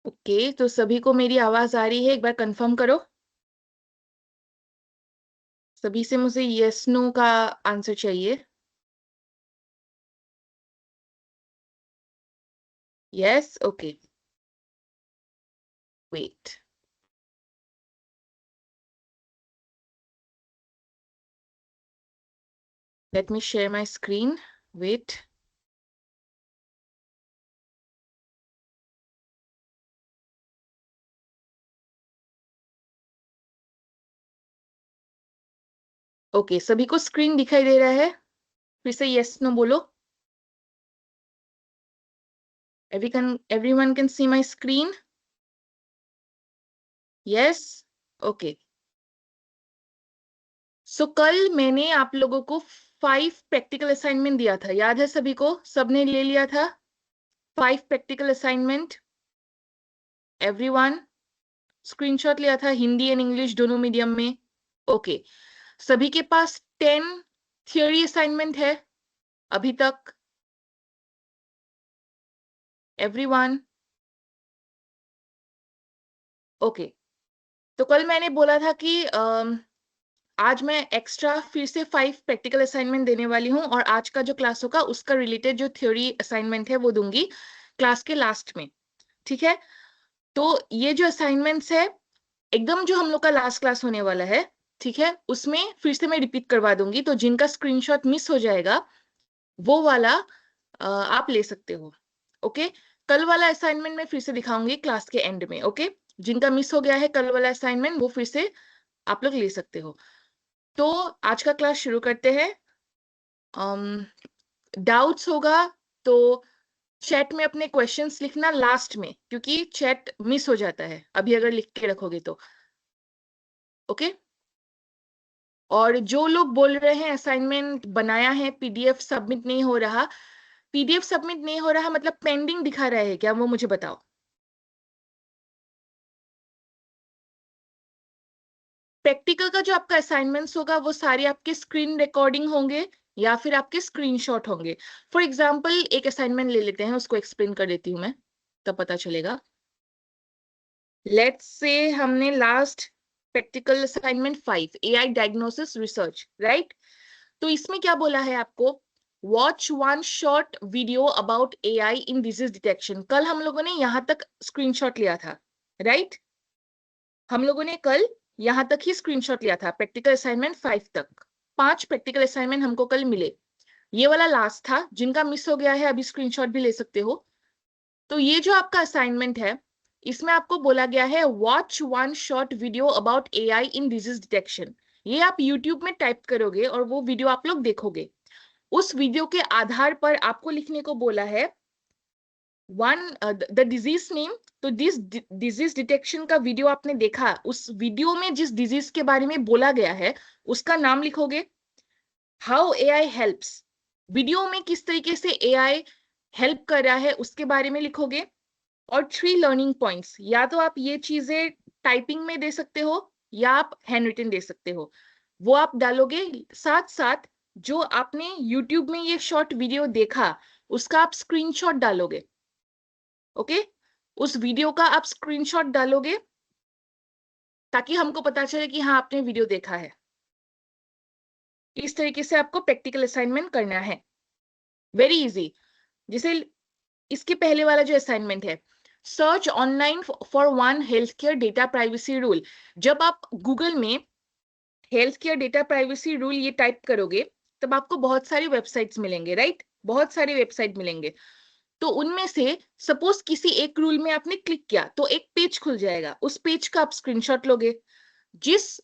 Okay, तो सभी को मेरी आवाज आ रही है? एक बार कंफर्म करो। सभी से मुझे यस नो का आंसर चाहिए। Yes, okay. Wait, let me share my screen. Wait. Okay, सभी को स्क्रीन दिखाई दे रहा है? फिर से यस नो बोलो। Everyone can see my screen? Yes, okay. So कल मैंने आप लोगों को 5 प्रैक्टिकल असाइनमेंट दिया था, याद है सभी को? सबने ले लिया था 5 प्रैक्टिकल असाइनमेंट? एवरीवन स्क्रीनशॉट लिया था, हिंदी एंड इंग्लिश दोनों मीडियम में? ओके। सभी के पास 10 थियोरी असाइनमेंट है अभी तक? एवरीवन? ओके। तो कल मैंने बोला था कि आज मैं एक्स्ट्रा फिर से 5 प्रैक्टिकल असाइनमेंट देने वाली हूँ, और आज का जो क्लास होगा उसका रिलेटेड जो थ्योरी असाइनमेंट है वो दूंगी क्लास के लास्ट में। ठीक है? तो ये जो असाइनमेंट्स है एकदम जो हम लोग का लास्ट क्लास होने वाला है, ठीक है, उसमें फिर से मैं रिपीट करवा दूंगी, तो जिनका स्क्रीनशॉट मिस हो जाएगा वो वाला आप ले सकते हो। ओके? कल वाला असाइनमेंट मैं फिर से दिखाऊंगी क्लास के एंड में। ओके? जिनका मिस हो गया है कल वाला असाइनमेंट वो फिर से आप लोग ले सकते हो। तो आज का क्लास शुरू करते हैं। डाउट्स होगा तो चैट में अपने क्वेश्चंस लिखना लास्ट में, क्योंकि चैट मिस हो जाता है अभी अगर लिख के रखोगे तो। ओके? और जो लोग बोल रहे हैं असाइनमेंट बनाया है पीडीएफ सबमिट नहीं हो रहा, पीडीएफ सबमिट नहीं हो रहा मतलब पेंडिंग दिखा रहा है क्या, वो मुझे बताओ। प्रैक्टिकल का जो आपका असाइनमेंट्स होगा वो सारे आपके स्क्रीन रिकॉर्डिंग होंगे या फिर आपके स्क्रीनशॉट होंगे। फॉर एग्जाम्पल एक असाइनमेंट ले लेते हैं, उसको एक्सप्लेन कर देती हूँ मैं, तब पता चलेगा। लेट्स से हमने last practical assignment 5 AI diagnosis research, right? तो इसमें क्या बोला है आपको? Watch one short video about AI in disease detection. कल हम लोगों ने यहां तक स्क्रीनशॉट लिया था, राइट? हम लोगों ने कल यहां तक ही स्क्रीनशॉट लिया था, प्रैक्टिकल असाइनमेंट 5 तक। 5 प्रैक्टिकल असाइनमेंट हमको कल मिले। ये वाला लास्ट था, जिनका मिस हो गया है अभी स्क्रीनशॉट भी ले सकते हो। तो ये जो आपका असाइनमेंट है इसमें आपको बोला गया है watch one short video about AI in disease detection. ये आप यूट्यूब में टाइप करोगे और वो वीडियो आप लोग देखोगे। उस वीडियो के आधार पर आपको लिखने को बोला है वन द डिजीज नेम। तो जिस डिजीज डिटेक्शन का वीडियो आपने देखा, उस वीडियो में जिस डिजीज के बारे में बोला गया है उसका नाम लिखोगे। हाउ एआई हेल्प्स, वीडियो में किस तरीके से एआई हेल्प कर रहा है उसके बारे में लिखोगे। और 3 लर्निंग पॉइंट्स, या तो आप ये चीजें टाइपिंग में दे सकते हो या आप हैंड रिटन दे सकते हो, वो आप डालोगे। साथ साथ जो आपने यूट्यूब में ये शॉर्ट वीडियो देखा उसका आप स्क्रीनशॉट डालोगे। ओके? उस वीडियो का आप स्क्रीनशॉट डालोगे ताकि हमको पता चले कि हाँ आपने वीडियो देखा है। इस तरीके से आपको प्रैक्टिकल असाइनमेंट करना है। Very easy. जैसे इसके पहले वाला जो असाइनमेंट है, search online for one health care data privacy rule. जब आप गूगल में health care data privacy rule ये टाइप करोगे तब आपको बहुत सारी वेबसाइट्स मिलेंगे, राइट? बहुत सारे वेबसाइट मिलेंगे। तो उनमें से सपोज किसी एक रूल में आपने क्लिक किया तो एक पेज खुल जाएगा, उस पेज का आप स्क्रीनशॉट लोगे। जिस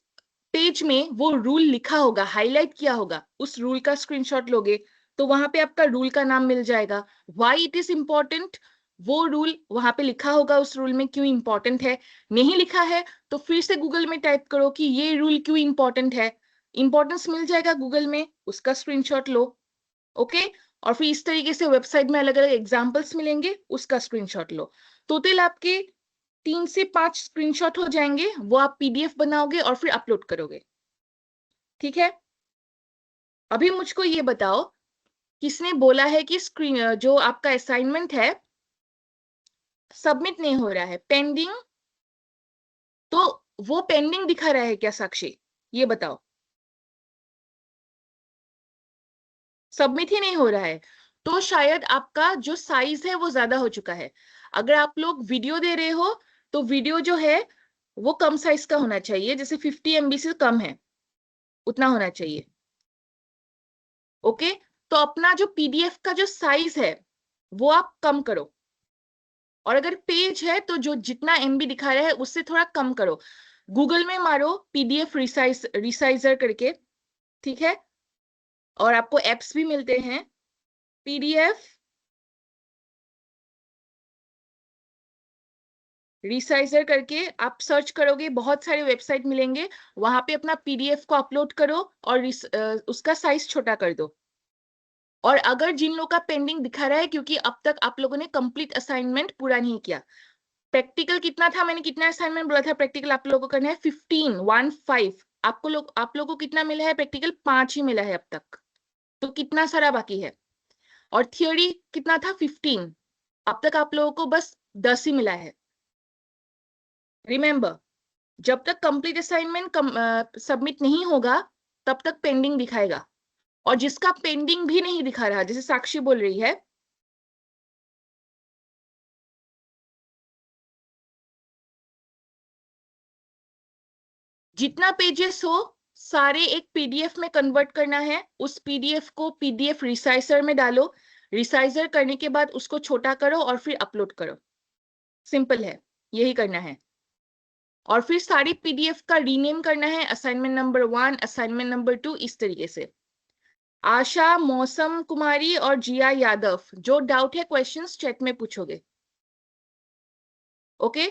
पेज में वो रूल लिखा होगा, हाईलाइट किया होगा, उस रूल का स्क्रीनशॉट लोगे, तो वहां पे आपका रूल का नाम मिल जाएगा, व्हाई इट इज इंपॉर्टेंट। वो रूल वहां पे लिखा होगा, उस रूल में क्यों इंपॉर्टेंट है। नहीं लिखा है तो फिर से गूगल में टाइप करो कि ये रूल क्यों इंपॉर्टेंट है। इंपॉर्टेंस मिल जाएगा गूगल में, उसका स्क्रीनशॉट लो। ओके? और फिर इस तरीके से वेबसाइट में अलग अलग एग्जाम्पल्स मिलेंगे, उसका स्क्रीनशॉट लो। टोटल आपके 3 से 5 स्क्रीनशॉट हो जाएंगे, वो आप पीडीएफ बनाओगे और फिर अपलोड करोगे। ठीक है? अभी मुझको ये बताओ, किसने बोला है कि स्क्रीन जो आपका असाइनमेंट है सबमिट नहीं हो रहा है, पेंडिंग, तो वो पेंडिंग दिखा रहा है क्या साक्षी, ये बताओ। सबमिट ही नहीं हो रहा है, तो शायद आपका जो साइज है वो ज्यादा हो चुका है। अगर आप लोग वीडियो दे रहे हो तो वीडियो जो है वो कम साइज का होना चाहिए, जैसे 50 MB से कम है उतना होना चाहिए। ओके, तो अपना जो पीडीएफ का जो साइज है वो आप कम करो, और अगर पेज है तो जो जितना एमबी दिखा रहा है उससे थोड़ा कम करो। गूगल में मारो पीडीएफ रिसाइजर करके, ठीक है, और आपको एप्स भी मिलते हैं। पीडीएफ रिसाइजर करके आप सर्च करोगे, बहुत सारे वेबसाइट मिलेंगे, वहां पे अपना पीडीएफ को अपलोड करो और उसका साइज छोटा कर दो। और अगर जिन लोगों का पेंडिंग दिखा रहा है, क्योंकि अब तक आप लोगों ने कंप्लीट असाइनमेंट पूरा नहीं किया, प्रैक्टिकल कितना था, मैंने कितना असाइनमेंट बोला था प्रैक्टिकल आप लोगों को करना है, 15 आप लोगों को कितना मिला है प्रैक्टिकल, 5 ही मिला है अब तक, तो कितना सारा बाकी है। और थियोरी कितना था, 15, अब तक आप लोगों को बस 10 ही मिला है। रिमेंबर, जब तक कंप्लीट असाइनमेंट सबमिट नहीं होगा तब तक पेंडिंग दिखाएगा। और जिसका पेंडिंग भी नहीं दिखा रहा, जैसे साक्षी बोल रही है, जितना पेजेस हो सारे एक पीडीएफ में कन्वर्ट करना है, उस पीडीएफ को पीडीएफ रिसाइजर में डालो, रिसाइजर करने के बाद उसको छोटा करो और फिर अपलोड करो। सिंपल है, यही करना है। और फिर सारी पीडीएफ का रीनेम करना है, असाइनमेंट नंबर 1, असाइनमेंट नंबर 2, इस तरीके से। आशा, मौसम कुमारी और जिया यादव, जो डाउट है क्वेश्चंस चैट में पूछोगे। ओके,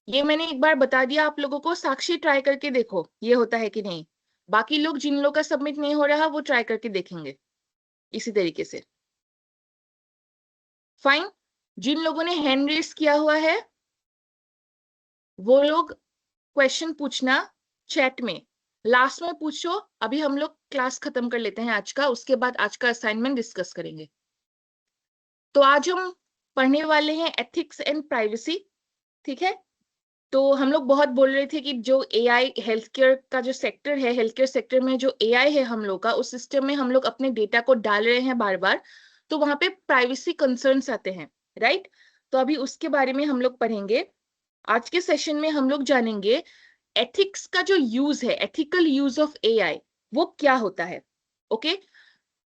ये मैंने एक बार बता दिया आप लोगों को। साक्षी ट्राई करके देखो ये होता है कि नहीं, बाकी लोग जिन लोगों का सबमिट नहीं हो रहा वो ट्राई करके देखेंगे इसी तरीके से। फाइन, जिन लोगों ने हैंड रेस किया हुआ है वो लोग क्वेश्चन पूछना चैट में, लास्ट में पूछो। अभी हम लोग क्लास खत्म कर लेते हैं आज का, उसके बाद आज का असाइनमेंट डिस्कस करेंगे। तो आज हम पढ़ने वाले हैं एथिक्स एंड प्राइवेसी, ठीक है। तो हम लोग बहुत बोल रहे थे कि जो एआई हेल्थ केयर का जो सेक्टर है, हेल्थ केयर सेक्टर में जो एआई है हम लोग का, उस सिस्टम में हम लोग अपने डेटा को डाल रहे हैं बार बार, तो वहां पे प्राइवेसी कंसर्न्स आते हैं, राइट। तो अभी उसके बारे में हम लोग पढ़ेंगे। आज के सेशन में हम लोग जानेंगे एथिक्स का जो यूज है, एथिकल यूज ऑफ एआई, वो क्या होता है। ओके,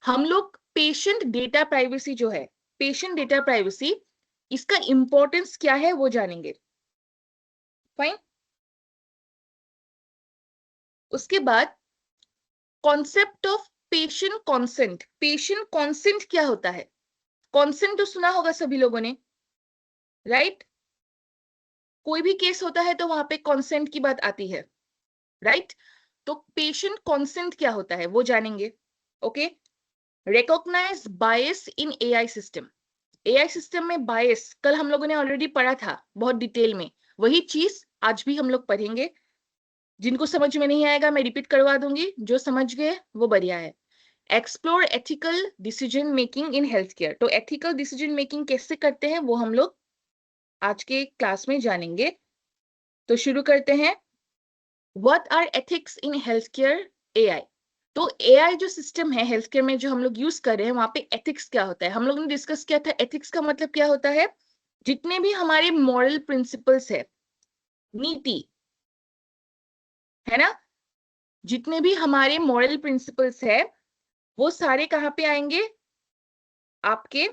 हम लोग पेशेंट डेटा प्राइवेसी जो है, पेशेंट डेटा प्राइवेसी, इसका इंपॉर्टेंस क्या है वो जानेंगे। फाइन, उसके बाद concept of patient consent. Patient consent क्या होता है, कॉन्सेंट तो सुना होगा सभी लोगों ने, राइट। कोई भी केस होता है तो वहां पे कॉन्सेंट की बात आती है, राइट। तो पेशेंट कॉन्सेंट क्या होता है वो जानेंगे। ओके, रिकॉग्नाइज बायस इन एआई सिस्टम। एआई सिस्टम में बायस कल हम लोगों ने ऑलरेडी पढ़ा था बहुत डिटेल में, वही चीज आज भी हम लोग पढ़ेंगे। जिनको समझ में नहीं आएगा मैं रिपीट करवा दूंगी, जो समझ गए वो बढ़िया है। Explore ethical decision making in health care. तो एथिकल डिसीजन मेकिंग कैसे करते हैं वो हम लोग आज के क्लास में जानेंगे। तो शुरू करते हैं। What are ethics in health care AI. तो एआई जो सिस्टम है हेल्थ केयर में जो हम लोग यूज कर रहे हैं, वहां पे एथिक्स क्या होता है हम लोग ने डिस्कस किया था। एथिक्स का मतलब क्या होता है, जितने भी हमारे मॉरल प्रिंसिपल्स है, नीति है ना, जितने भी हमारे मॉरल प्रिंसिपल्स है वो सारे कहाँ पे आएंगे, आपके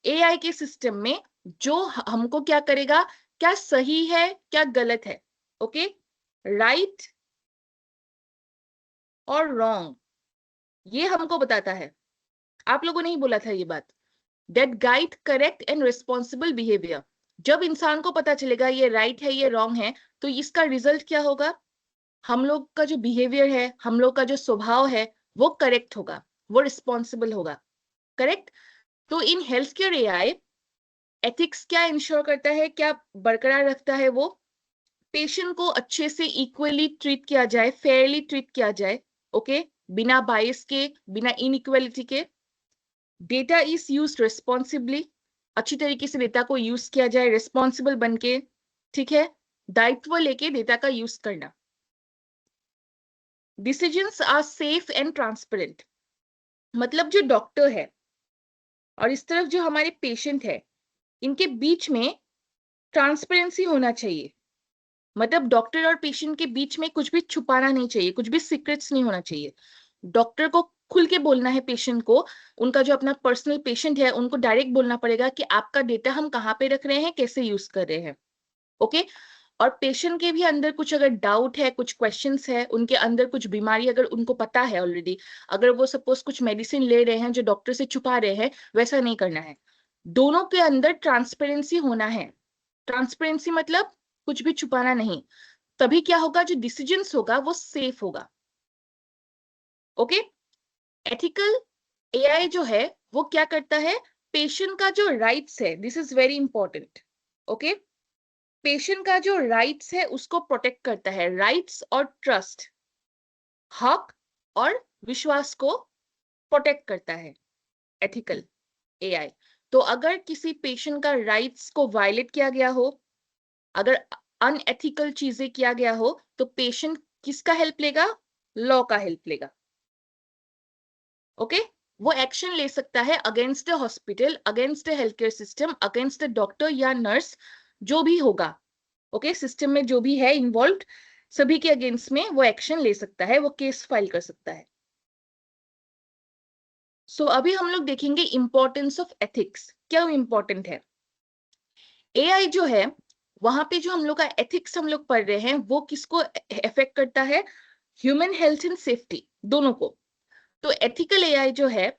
एआई के सिस्टम में, जो हमको क्या करेगा, क्या सही है क्या गलत है, ओके, राइट और रॉन्ग, ये हमको बताता है। आप लोगों ने ही बोला था ये बात, that guide correct and responsible behaviour. जब इंसान को पता चलेगा ये राइट है ये रॉन्ग है, तो इसका रिजल्ट क्या होगा, हम लोग का जो बिहेवियर है, हम लोग का जो स्वभाव है वो करेक्ट होगा, वो रिस्पॉन्सिबल होगा, करेक्ट। तो इन हेल्थ केयर एआई एथिक्स क्या इंश्योर करता है, क्या बरकरार रखता है, वो पेशेंट को अच्छे से इक्वली ट्रीट किया जाए, फेयरली ट्रीट किया जाए, ओके, बिना बायस के, बिना इनइक्वालिटी के। डेटा इज यूज्ड रिस्पॉन्सिबली, अच्छी तरीके से डेटा को यूज किया जाए, रिस्पॉन्सिबल बन के, ठीक है, दायित्व लेके डेटा का यूज करना। Decisions are safe and transparent, मतलब जो डॉक्टर है और इस तरफ जो हमारे पेशेंट है, इनके बीच में ट्रांसपेरेंसी होना चाहिए। मतलब डॉक्टर और पेशेंट के बीच में कुछ भी छुपाना नहीं चाहिए, कुछ भी सीक्रेट्स नहीं होना चाहिए। डॉक्टर को खुल के बोलना है पेशेंट को, उनका जो अपना पर्सनल पेशेंट है उनको डायरेक्ट बोलना पड़ेगा कि आपका डेटा हम कहाँ पे रख रहे हैं, कैसे यूज कर रहे हैं। ओके, और पेशेंट के भी अंदर कुछ अगर डाउट है, कुछ क्वेश्चंस है, उनके अंदर कुछ बीमारी अगर उनको पता है ऑलरेडी, अगर वो सपोज कुछ मेडिसिन ले रहे हैं जो डॉक्टर से छुपा रहे हैं, वैसा नहीं करना है। दोनों के अंदर ट्रांसपेरेंसी होना है। ट्रांसपेरेंसी मतलब कुछ भी छुपाना नहीं। तभी क्या होगा, जो डिसीजंस होगा वो सेफ होगा। ओके, एथिकल एआई जो है वो क्या करता है, पेशेंट का जो राइट्स है, this is very important. Okay, patient का जो राइट्स है उसको प्रोटेक्ट करता है। राइट्स और ट्रस्ट, हक और विश्वास को प्रोटेक्ट करता है एथिकल एआई। तो अगर किसी पेशेंट का राइट्स को वायलेट किया गया हो, अगर अनएथिकल चीजें किया गया हो, तो पेशेंट किसका हेल्प लेगा, लॉ का हेल्प लेगा। ओके, वो एक्शन ले सकता है against the hospital, against the health care system, against the doctor या नर्स, जो भी होगा। ओके, सिस्टम में जो भी है इन्वॉल्व, सभी के अगेंस्ट में वो एक्शन ले सकता है, वो केस फाइल कर सकता है। सो अभी हम लोग देखेंगे इंपॉर्टेंस ऑफ एथिक्स, क्या इंपॉर्टेंट है। एआई जो है वहां पे जो हम लोग का एथिक्स हम लोग पढ़ रहे हैं, वो किसको अफेक्ट करता है, ह्यूमन हेल्थ एंड सेफ्टी, दोनों को। तो एथिकल एआई जो है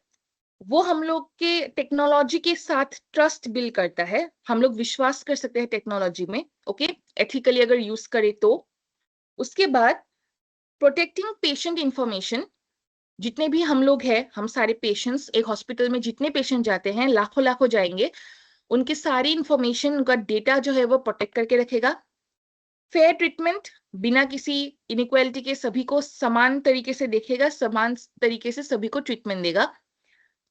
वो हम लोग के टेक्नोलॉजी के साथ ट्रस्ट बिल्ड करता है। हम लोग विश्वास कर सकते हैं टेक्नोलॉजी में, ओके, एथिकली अगर यूज करें तो। उसके बाद प्रोटेक्टिंग पेशेंट इंफॉर्मेशन, जितने भी हम लोग हैं, हम सारे पेशेंट्स एक हॉस्पिटल में जितने पेशेंट जाते हैं, लाखों लाखों जाएंगे, उनकी सारी इंफॉर्मेशन, उनका डेटा जो है वो प्रोटेक्ट करके रखेगा। फेयर ट्रीटमेंट, बिना किसी इनइक्वालिटी के सभी को समान तरीके से देखेगा, समान तरीके से सभी को ट्रीटमेंट देगा।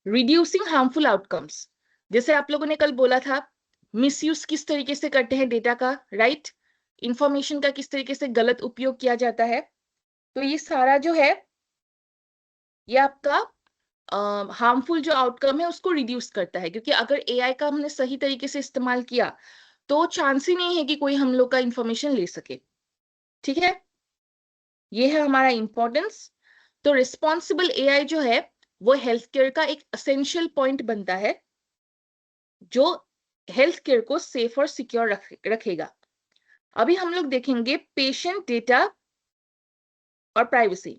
रिड्यूसिंग हार्मफुल आउटकम्स, जैसे आप लोगों ने कल बोला था, मिसयूज किस तरीके से करते हैं डेटा का, राइट, इंफॉर्मेशन का किस तरीके से गलत उपयोग किया जाता है। तो ये सारा जो है ये आपका हार्मफुल जो आउटकम है उसको रिड्यूस करता है, क्योंकि अगर एआई का हमने सही तरीके से इस्तेमाल किया तो चांस ही नहीं है कि कोई हम लोग का इंफॉर्मेशन ले सके। ठीक है, ये है हमारा इंपॉर्टेंस। तो रिस्पॉन्सिबल एआई जो है वो हेल्थ केयर का एक असेंशियल पॉइंट बनता है, जो हेल्थ केयर को सेफ और सिक्योर रखेगा। अभी हम लोग देखेंगे पेशेंट डेटा और प्राइवेसी।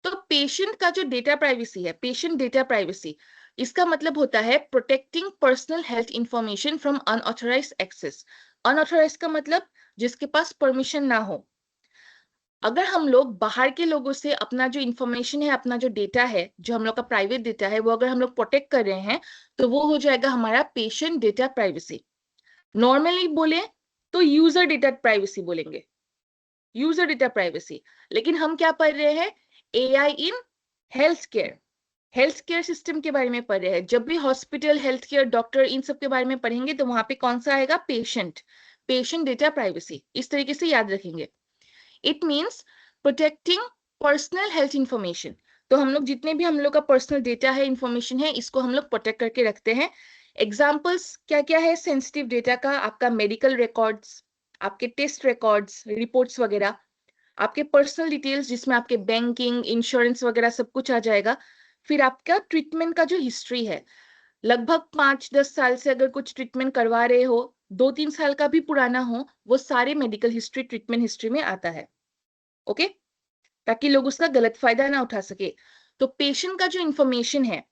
तो पेशेंट का जो डेटा प्राइवेसी है, पेशेंट डेटा प्राइवेसी, इसका मतलब होता है protecting personal health information from unauthorised access. Unauthorised का मतलब जिसके पास परमिशन ना हो। अगर हम लोग बाहर के लोगों से अपना जो इंफॉर्मेशन है, अपना जो डेटा है, जो हम लोग का प्राइवेट डेटा है, वो अगर हम लोग प्रोटेक्ट कर रहे हैं, तो वो हो जाएगा हमारा पेशेंट डेटा प्राइवेसी। नॉर्मली बोले तो यूजर डेटा प्राइवेसी बोलेंगे, यूजर डेटा प्राइवेसी। लेकिन हम क्या पढ़ रहे हैं, एआई इन health care, health care system के बारे में पढ़ रहे हैं। जब भी हॉस्पिटल, हेल्थ केयर, डॉक्टर, इन सब के बारे में पढ़ेंगे तो वहां पे कौन सा आएगा, पेशेंट, पेशेंट डेटा प्राइवेसी, इस तरीके से याद रखेंगे। It means protecting personal health information. तो हम लोग जितने भी हम लोग का पर्सनल डेटा है, इंफॉर्मेशन है, इसको हम लोग प्रोटेक्ट करके रखते हैं। एग्जाम्पल्स क्या क्या है सेंसिटिव डेटा का, आपका मेडिकल रिकॉर्ड्स, आपके टेस्ट रिकॉर्ड्स, रिपोर्ट्स वगैरह, आपके पर्सनल डिटेल्स जिसमें आपके बैंकिंग, इंश्योरेंस वगैरह सब कुछ आ जाएगा। फिर आपका ट्रीटमेंट का जो हिस्ट्री है, लगभग 5-10 साल से अगर कुछ ट्रीटमेंट करवा रहे हो, 2-3 साल का भी पुराना हो, वो सारे मेडिकल हिस्ट्री, ट्रीटमेंट हिस्ट्री में आता है। ओके, ताकि लोग उसका गलत फायदा ना उठा सके। तो पेशेंट का जो इंफॉर्मेशन है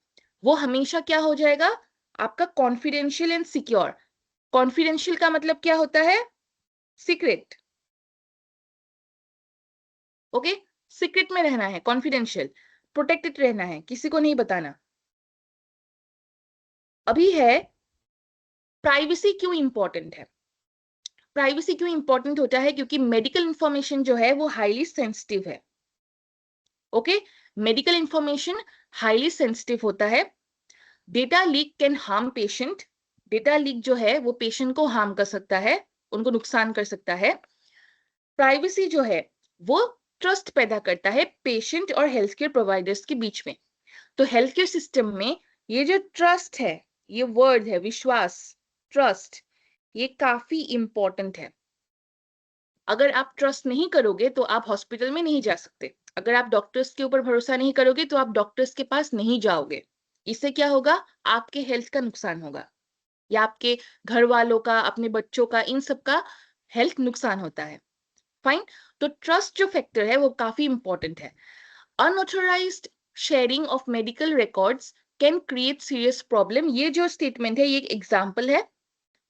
वो हमेशा क्या हो जाएगा, आपका कॉन्फिडेंशियल एंड सिक्योर। कॉन्फिडेंशियल का मतलब क्या होता है, सीक्रेट। ओके, सीक्रेट में रहना है, कॉन्फिडेंशियल, प्रोटेक्टेड रहना है, किसी को नहीं बताना। अभी है प्राइवेसी क्यों इंपॉर्टेंट है। प्राइवेसी क्यों इंपॉर्टेंट होता है, क्योंकि मेडिकल इंफॉर्मेशन जो है वो हाईली सेंसिटिव है। Okay, medical information highly sensitive होता है। Data leak can harm patient, data leak जो है वो पेशेंट को हार्म कर सकता है, उनको नुकसान कर सकता है। प्राइवेसी जो है वो ट्रस्ट पैदा करता है पेशेंट और हेल्थ केयर प्रोवाइडर्स के बीच में। तो हेल्थ केयर सिस्टम में ये जो ट्रस्ट है, ये वर्ड है विश्वास, ट्रस्ट, ये काफी इंपॉर्टेंट है। अगर आप ट्रस्ट नहीं करोगे तो आप हॉस्पिटल में नहीं जा सकते। अगर आप डॉक्टर्स के ऊपर भरोसा नहीं करोगे तो आप डॉक्टर्स के पास नहीं जाओगे। इससे क्या होगा, आपके हेल्थ का नुकसान होगा या आपके घर वालों का, अपने बच्चों का, इन सब का हेल्थ नुकसान होता है। फाइन। तो ट्रस्ट जो फैक्टर है वो काफी इंपॉर्टेंट है। Unauthorised sharing of medical records can create serious problem, ये जो स्टेटमेंट है ये एक एग्जाम्पल है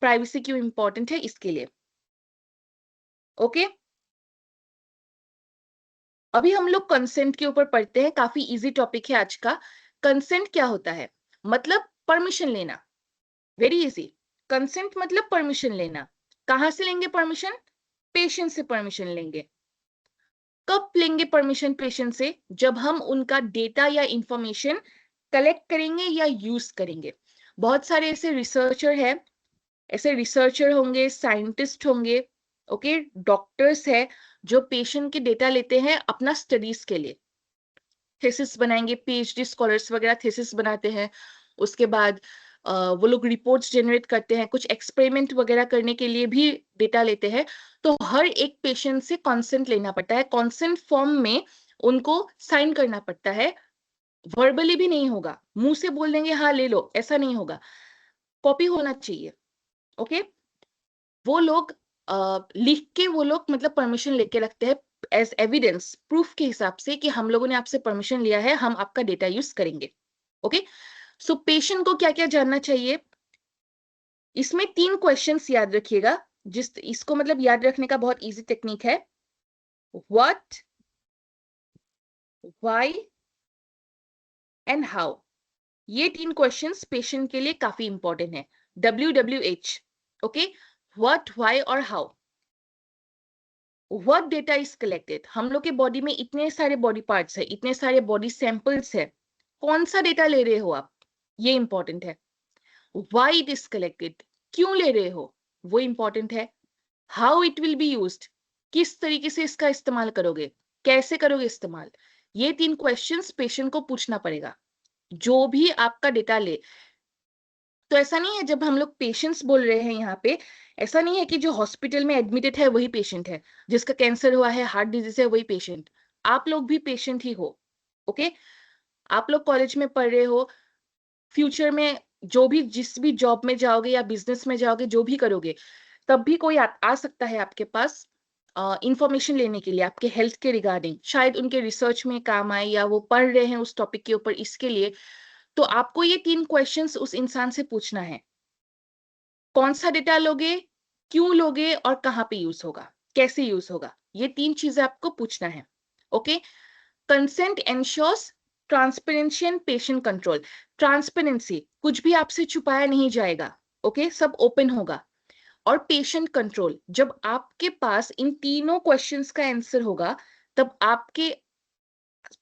प्राइवेसी क्यों इंपॉर्टेंट है इसके लिए। ओके, अभी हम लोग कंसेंट के ऊपर पढ़ते हैं, काफी इजी टॉपिक है आज का। कंसेंट क्या होता है, मतलब परमिशन लेना। Very easy. कंसेंट मतलब परमिशन लेना। कहां से लेंगे परमिशन, पेशेंट से परमिशन लेंगे। कब लेंगे परमिशन पेशेंट से, जब हम उनका डेटा या इंफॉर्मेशन कलेक्ट करेंगे या यूज करेंगे। बहुत सारे ऐसे रिसर्चर है, ऐसे रिसर्चर होंगे, साइंटिस्ट होंगे, ओके, डॉक्टर्स है जो पेशेंट के डेटा लेते हैं अपना स्टडीज के लिए। थीसिस बनाएंगे, पीएचडी स्कॉलर्स वगैरह थीसिस बनाते हैं। उसके बाद वो लोग रिपोर्ट्स जनरेट करते हैं, कुछ एक्सपेरिमेंट वगैरह करने के लिए भी डेटा लेते हैं। तो हर एक पेशेंट से कॉन्सेंट लेना पड़ता है, कॉन्सेंट फॉर्म में उनको साइन करना पड़ता है। वर्बली भी नहीं होगा, मुंह से बोल देंगे हाँ ले लो, ऐसा नहीं होगा, कॉपी होना चाहिए। ओके, वो लोग लिख के वो लोग मतलब परमिशन लेके रखते हैं एज एविडेंस, प्रूफ के हिसाब से कि हम लोगों ने आपसे परमिशन लिया है, हम आपका डेटा यूज करेंगे। ओके, सो पेशेंट को क्या क्या जानना चाहिए, इसमें 3 क्वेश्चंस याद रखिएगा, जिस इसको मतलब याद रखने का बहुत इजी टेक्निक है। व्हाट, व्हाई एंड हाउ, ये 3 क्वेश्चंस पेशेंट के लिए काफी इंपॉर्टेंट है। WWH, ओके, व्हाट, व्हाई और how. What data is collected, हम लोग के बॉडी में इतने सारे बॉडी पार्ट्स है, इतने सारे बॉडी सैंपल्स है, कौन सा डेटा ले रहे हो आप, ये इंपॉर्टेंट है। व्हाई इट इज कलेक्टेड, क्यों ले रहे हो, वो इंपॉर्टेंट है। How it will be used, किस तरीके से इसका इस्तेमाल करोगे, कैसे करोगे इस्तेमाल। ये 3 क्वेश्चंस पेशेंट को पूछना पड़ेगा जो भी आपका डेटा ले। तो ऐसा नहीं है, जब हम लोग पेशेंट्स बोल रहे हैं यहाँ पे, ऐसा नहीं है कि जो हॉस्पिटल में एडमिटेड है वही पेशेंट है, जिसका कैंसर हुआ है, हार्ट डिजीज है वही पेशेंट। आप लोग भी पेशेंट ही हो। ओके, आप लोग कॉलेज में पढ़ रहे हो, फ्यूचर में जो भी जिस भी जॉब में जाओगे या बिजनेस में जाओगे, जो भी करोगे, तब भी कोई आ सकता है आपके पास इंफॉर्मेशन लेने के लिए आपके हेल्थ के रिगार्डिंग, शायद उनके रिसर्च में काम आए या वो पढ़ रहे हैं उस टॉपिक के ऊपर, इसके लिए। तो आपको ये 3 क्वेश्चंस उस इंसान से पूछना है। कौन सा डेटा लोगे, क्यों लोगे और कहाँ पे यूज होगा, कैसे यूज होगा, ये 3 चीजें आपको पूछना है। Okay, consent ensures transparency and patient control. Transparency, कुछ भी आपसे छुपाया नहीं जाएगा, ओके, सब ओपन होगा। और पेशेंट कंट्रोल, जब आपके पास इन तीनों क्वेश्चंस का आंसर होगा, तब आपके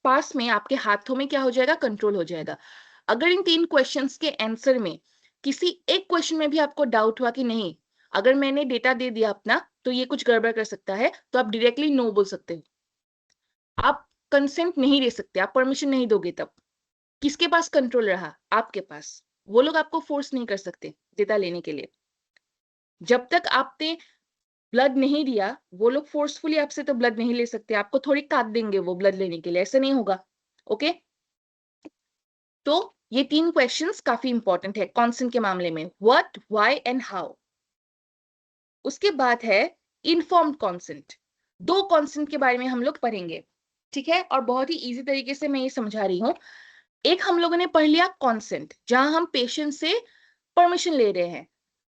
पास में, आपके हाथों में क्या हो जाएगा, कंट्रोल हो जाएगा। अगर इन 3 क्वेश्चंस के आंसर में किसी एक क्वेश्चन में भी आपको डाउट हुआ कि नहीं, अगर मैंने डेटा दे दिया अपना तो ये कुछ गड़बड़ कर सकता है, तो आप डायरेक्टली नो बोल सकते हो। आप कंसेंट नहीं दे सकते, आप परमिशन नहीं दोगे। तब किसके पास कंट्रोल रहा, आपके पास। वो लोग आपको फोर्स नहीं कर सकते डेटा लेने के लिए। जब तक आपने ब्लड नहीं दिया, वो लोग फोर्सफुली आपसे तो ब्लड नहीं ले सकते, आपको थोड़ी काट देंगे वो ब्लड लेने के लिए, ऐसा नहीं होगा। ओके, तो ये 3 क्वेश्चंस काफी इंपॉर्टेंट है कॉन्सेंट के मामले में, व्हाट, व्हाई एंड हाउ। उसके बाद है इन्फॉर्म्ड कॉन्सेंट। 2 कॉन्सेंट के बारे में हम लोग पढ़ेंगे, ठीक है, और बहुत ही इजी तरीके से मैं ये समझा रही हूँ। एक हम लोगों ने पढ़ लिया कॉन्सेंट, जहां हम पेशेंट से परमिशन ले रहे हैं।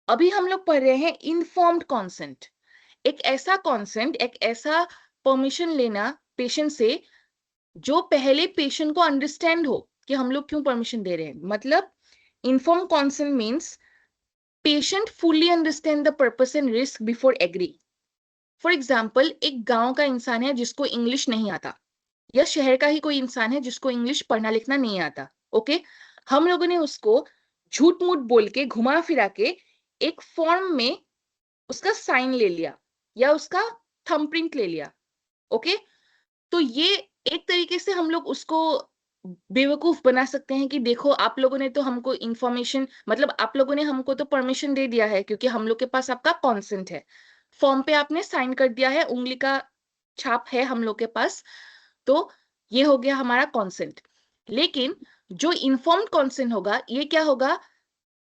अभी हम लोग पढ़ रहे हैं इन्फॉर्म्ड कॉन्सेंट। एक ऐसा कॉन्सेंट, एक ऐसा परमिशन लेना पेशेंट से जो पहले पेशेंट को अंडरस्टैंड हो कि हम लोग क्यों परमिशन दे रहे हैं। मतलब inform consent means patient fully understand the purpose and risk before agree. For example, एक गांव का इंसान है जिसको इंग्लिश नहीं आता, या शहर का ही कोई इंसान है जिसको इंग्लिश पढ़ना लिखना नहीं आता। ओके, हम लोगों ने उसको झूठ मूठ बोल के घुमा फिरा के एक फॉर्म में उसका साइन ले लिया या उसका थंबप्रिंट ले लिया। ओके, तो ये एक तरीके से हम लोग उसको बेवकूफ बना सकते हैं कि देखो आप लोगों ने तो हमको इंफॉर्मेशन, मतलब आप लोगों ने हमको तो परमिशन दे दिया है क्योंकि हम लोग के पास आपका कॉन्सेंट है, फॉर्म पे आपने साइन कर दिया है, उंगली का छाप है हम लोग के पास, तो ये हो गया हमारा कॉन्सेंट। लेकिन जो इन्फॉर्म्ड कॉन्सेंट होगा, ये क्या होगा,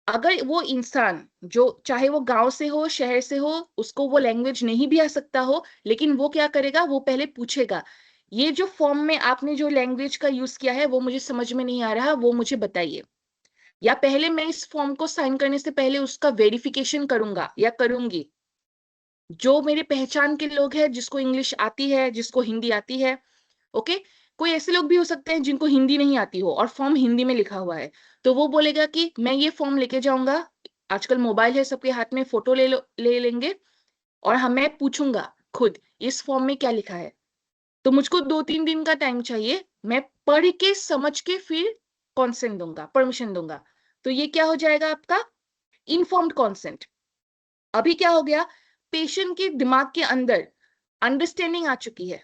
अगर वो इंसान जो चाहे वो गांव से हो शहर से हो, उसको वो लैंग्वेज नहीं भी आ सकता हो, लेकिन वो क्या करेगा, वो पहले पूछेगा ये जो फॉर्म में आपने जो लैंग्वेज का यूज किया है वो मुझे समझ में नहीं आ रहा, वो मुझे बताइए। या पहले मैं इस फॉर्म को साइन करने से पहले उसका वेरिफिकेशन करूंगा या करूंगी। जो मेरे पहचान के लोग हैं, जिसको इंग्लिश आती है, जिसको हिंदी आती है, ओके, कोई ऐसे लोग भी हो सकते हैं जिनको हिंदी नहीं आती हो और फॉर्म हिंदी में लिखा हुआ है, तो वो बोलेगा कि मैं ये फॉर्म लेके जाऊंगा, आजकल मोबाइल है सबके हाथ में, फोटो ले लेंगे और हमें पूछूंगा खुद इस फॉर्म में क्या लिखा है। तो मुझको 2-3 दिन का टाइम चाहिए, मैं पढ़ के समझ के फिर कॉन्सेंट दूंगा, परमिशन दूंगा। तो ये क्या हो जाएगा आपका इन्फॉर्म्ड कॉन्सेंट। अभी क्या हो गया, पेशेंट के दिमाग के अंदर अंडरस्टैंडिंग आ चुकी है,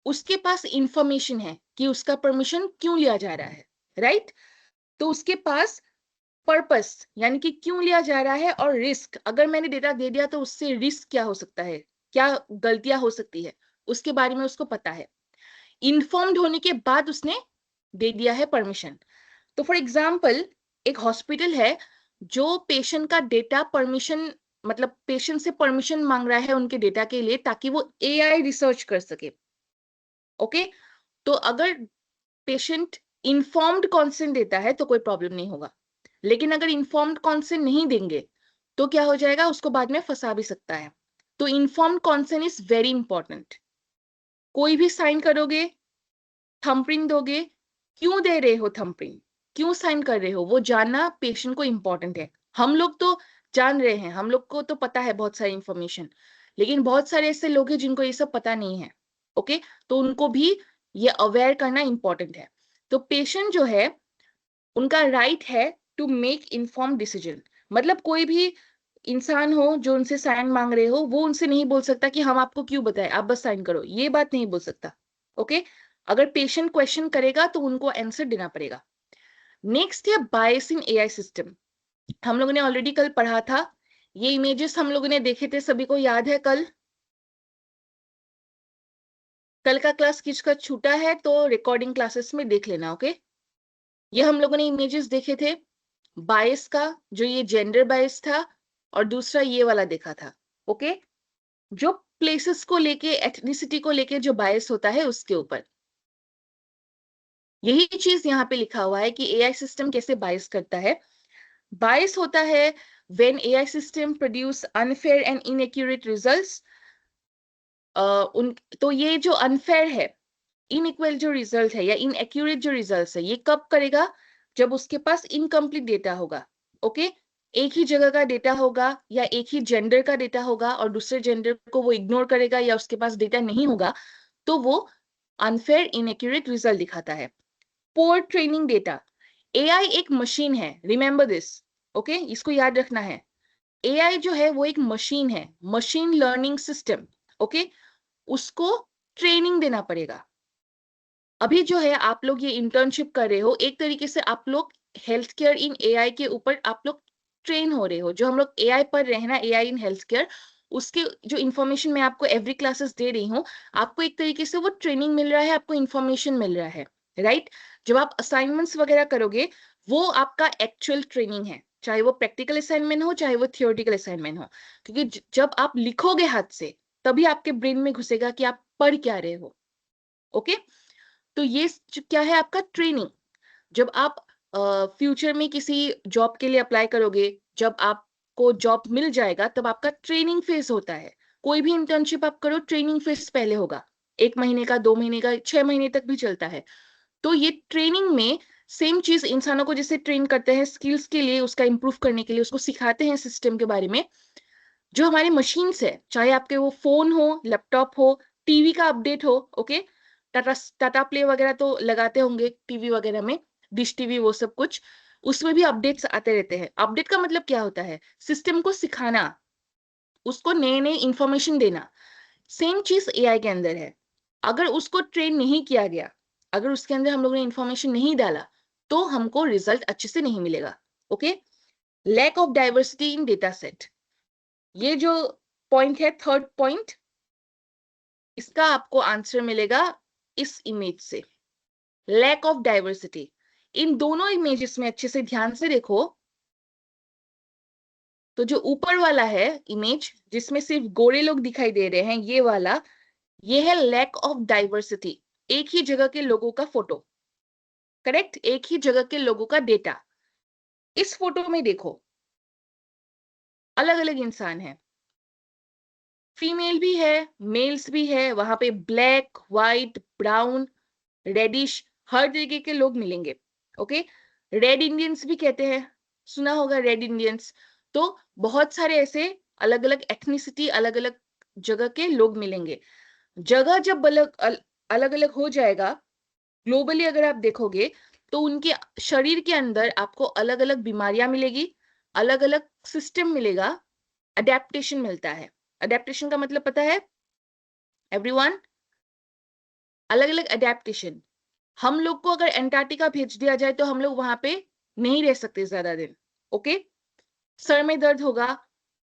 उसके पास इंफॉर्मेशन है कि उसका परमिशन क्यों लिया जा रहा है, राइट। तो उसके पास पर्पस यानी कि क्यों लिया जा रहा है, और रिस्क, अगर मैंने डेटा दे दिया तो उससे रिस्क क्या हो सकता है, क्या गलतियां हो सकती है, उसके बारे में उसको पता है। इन्फॉर्म्ड होने के बाद उसने दे दिया है परमिशन। तो फॉर एग्जाम्पल एक हॉस्पिटल है जो पेशेंट का डेटा परमिशन, मतलब पेशेंट से परमिशन मांग रहा है उनके डेटा के लिए ताकि वो एआई रिसर्च कर सके। ओके, तो अगर पेशेंट इन्फॉर्म्ड कॉन्सेंट देता है तो कोई प्रॉब्लम नहीं होगा, लेकिन अगर इन्फॉर्म्ड कॉन्सेंट नहीं देंगे तो क्या हो जाएगा, उसको बाद में फंसा भी सकता है। तो informed consent is very important. कोई भी साइन करोगे, थंबप्रिंट दोगे, क्यों दे रहे हो थंबप्रिंट, क्यों साइन कर रहे हो, वो जानना पेशेंट को इंपॉर्टेंट है। हम लोग तो जान रहे हैं, हम लोग को तो पता है बहुत सारी इंफॉर्मेशन, लेकिन बहुत सारे ऐसे लोग हैं जिनको ये सब पता नहीं है। ओके, तो उनको भी ये अवेयर करना इंपॉर्टेंट है। तो पेशेंट जो है उनका राइट है टू मेक इन्फॉर्म डिसीजन। मतलब कोई भी इंसान हो जो उनसे साइन मांग रहे हो, वो उनसे नहीं बोल सकता कि हम आपको क्यों बताएं, आप बस साइन करो, ये बात नहीं बोल सकता। ओके, अगर पेशेंट क्वेश्चन करेगा तो उनको आंसर देना पड़ेगा। नेक्स्ट है बायस इन एआई सिस्टम। हम लोगों ने ऑलरेडी कल पढ़ा था, ये इमेजेस हम लोगों ने देखे थे, सभी को याद है। कल का क्लास किसका छूटा है तो रिकॉर्डिंग क्लासेस में देख लेना। ओके, ये हम लोगों ने इमेजेस देखे थे बायस का, जो ये जेंडर बायस था, और दूसरा ये वाला देखा था। ओके, जो प्लेसेस को लेके, एथनिसिटी को लेके जो बायस होता है उसके ऊपर, यही चीज यहाँ पे लिखा हुआ है कि एआई सिस्टम कैसे बायस करता है। बायस होता है when AI system produce unfair and inaccurate results. तो ये जो अनफेयर है, इनइक्वल जो रिजल्ट है या इनएक्यूरेट जो रिजल्ट है, ये कब करेगा, जब उसके पास इनकम्प्लीट डेटा होगा। ओके, एक ही जगह का डेटा होगा या एक ही जेंडर का डेटा होगा और दूसरे जेंडर को वो इग्नोर करेगा या उसके पास डेटा नहीं होगा, तो वो अनफेयर इनएक्यूरेट रिजल्ट दिखाता है। पोर ट्रेनिंग डेटा, एआई एक मशीन है, रिमेंबर दिस। ओके, इसको याद रखना है, एआई जो है वो एक मशीन है, मशीन लर्निंग सिस्टम। ओके, उसको ट्रेनिंग देना पड़ेगा। अभी जो है आप लोग ये इंटर्नशिप कर रहे हो, एक तरीके से आप लोग हेल्थ केयर इन एआई के ऊपर आप लोग ट्रेन हो रहे हो। जो हम लोग एआई पर रहे ना, एआई इन हेल्थ केयर, उसके जो इन्फॉर्मेशन मैं आपको एवरी क्लासेस दे रही हूँ, आपको एक तरीके से वो ट्रेनिंग मिल रहा है, आपको इन्फॉर्मेशन मिल रहा है, राइट। जब आप असाइनमेंट्स वगैरह करोगे, वो आपका एक्चुअल ट्रेनिंग है, चाहे वो प्रैक्टिकल असाइनमेंट हो चाहे वो थियोरटिकल असाइनमेंट हो, क्योंकि जब आप लिखोगे हाथ से तभी आपके ब्रेन में घुसेगा कि आप पढ़ क्या रहे हो। ओके, तो ये क्या है आपका ट्रेनिंग। जब आप फ्यूचर में किसी जॉब के लिए अप्लाई करोगे, जब आपको जॉब मिल जाएगा, तब आपका ट्रेनिंग फेज होता है। कोई भी इंटर्नशिप आप करो, ट्रेनिंग फेज पहले होगा, 1 महीने का, 2 महीने का, 6 महीने तक भी चलता है। तो ये ट्रेनिंग में सेम चीज इंसानों को जैसे ट्रेन करते हैं स्किल्स के लिए, उसका इंप्रूव करने के लिए उसको सिखाते हैं सिस्टम के बारे में, जो हमारे मशीन्स है, चाहे आपके वो फोन हो, लैपटॉप हो, टीवी का अपडेट हो। ओके, टाटा टाटा प्ले वगैरह तो लगाते होंगे टीवी वगैरह में, डिश टीवी वो सब कुछ, उसमें भी अपडेट्स आते रहते हैं। अपडेट का मतलब क्या होता है? सिस्टम को सिखाना, उसको नए नए इंफॉर्मेशन देना। सेम चीज एआई के अंदर है। अगर उसको ट्रेन नहीं किया गया, अगर उसके अंदर हम लोगों ने इंफॉर्मेशन नहीं डाला, तो हमको रिजल्ट अच्छे से नहीं मिलेगा। Okay, lack of diversity in data set, ये जो पॉइंट है, थर्ड पॉइंट, इसका आपको आंसर मिलेगा इस इमेज से। लैक ऑफ डाइवर्सिटी इन दोनों इमेजेस में अच्छे से ध्यान से देखो, तो जो ऊपर वाला है इमेज जिसमें सिर्फ गोरे लोग दिखाई दे रहे हैं, ये वाला, ये है लैक ऑफ डाइवर्सिटी। एक ही जगह के लोगों का फोटो, करेक्ट, एक ही जगह के लोगों का डेटा। इस फोटो में देखो, अलग अलग इंसान है, फीमेल भी है, मेल्स भी है, वहां पे ब्लैक, व्हाइट, ब्राउन, रेडिश, हर तरीके के लोग मिलेंगे। ओके, रेड इंडियंस भी कहते हैं, सुना होगा रेड इंडियंस। तो बहुत सारे ऐसे अलग अलग एथनिसिटी, अलग अलग जगह के लोग मिलेंगे। जगह जब अलग अलग हो जाएगा, ग्लोबली अगर आप देखोगे, तो उनके शरीर के अंदर आपको अलग अलग बीमारियां मिलेगी, अलग अलग सिस्टम मिलेगा, अडेप्टेशन मिलता है। अडेप्टेशन का मतलब पता है एवरीवन? अलग अलग अडेप्टेशन। हम लोग को अगर एंटार्क्टिका भेज दिया जाए तो हम लोग वहां पे नहीं रह सकते ज्यादा दिन। ओके, सर में दर्द होगा,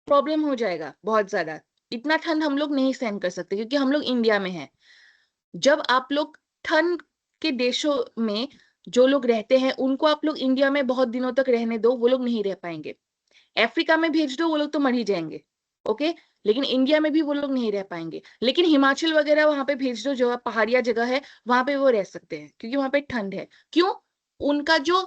प्रॉब्लम हो जाएगा बहुत ज्यादा, इतना ठंड हम लोग नहीं सहन कर सकते क्योंकि हम लोग इंडिया में हैं। जब आप लोग ठंड के देशों में जो लोग रहते हैं, उनको आप लोग इंडिया में बहुत दिनों तक रहने दो, वो लोग नहीं रह पाएंगे। अफ्रीका में भेज दो, वो लोग तो मर ही जाएंगे। ओके, लेकिन इंडिया में भी वो लोग नहीं रह पाएंगे। लेकिन हिमाचल वगैरह वहां पे भेज दो, जो पहाड़िया जगह है, वहां पे वो रह सकते हैं क्योंकि वहां पे ठंड है। क्यों? उनका जो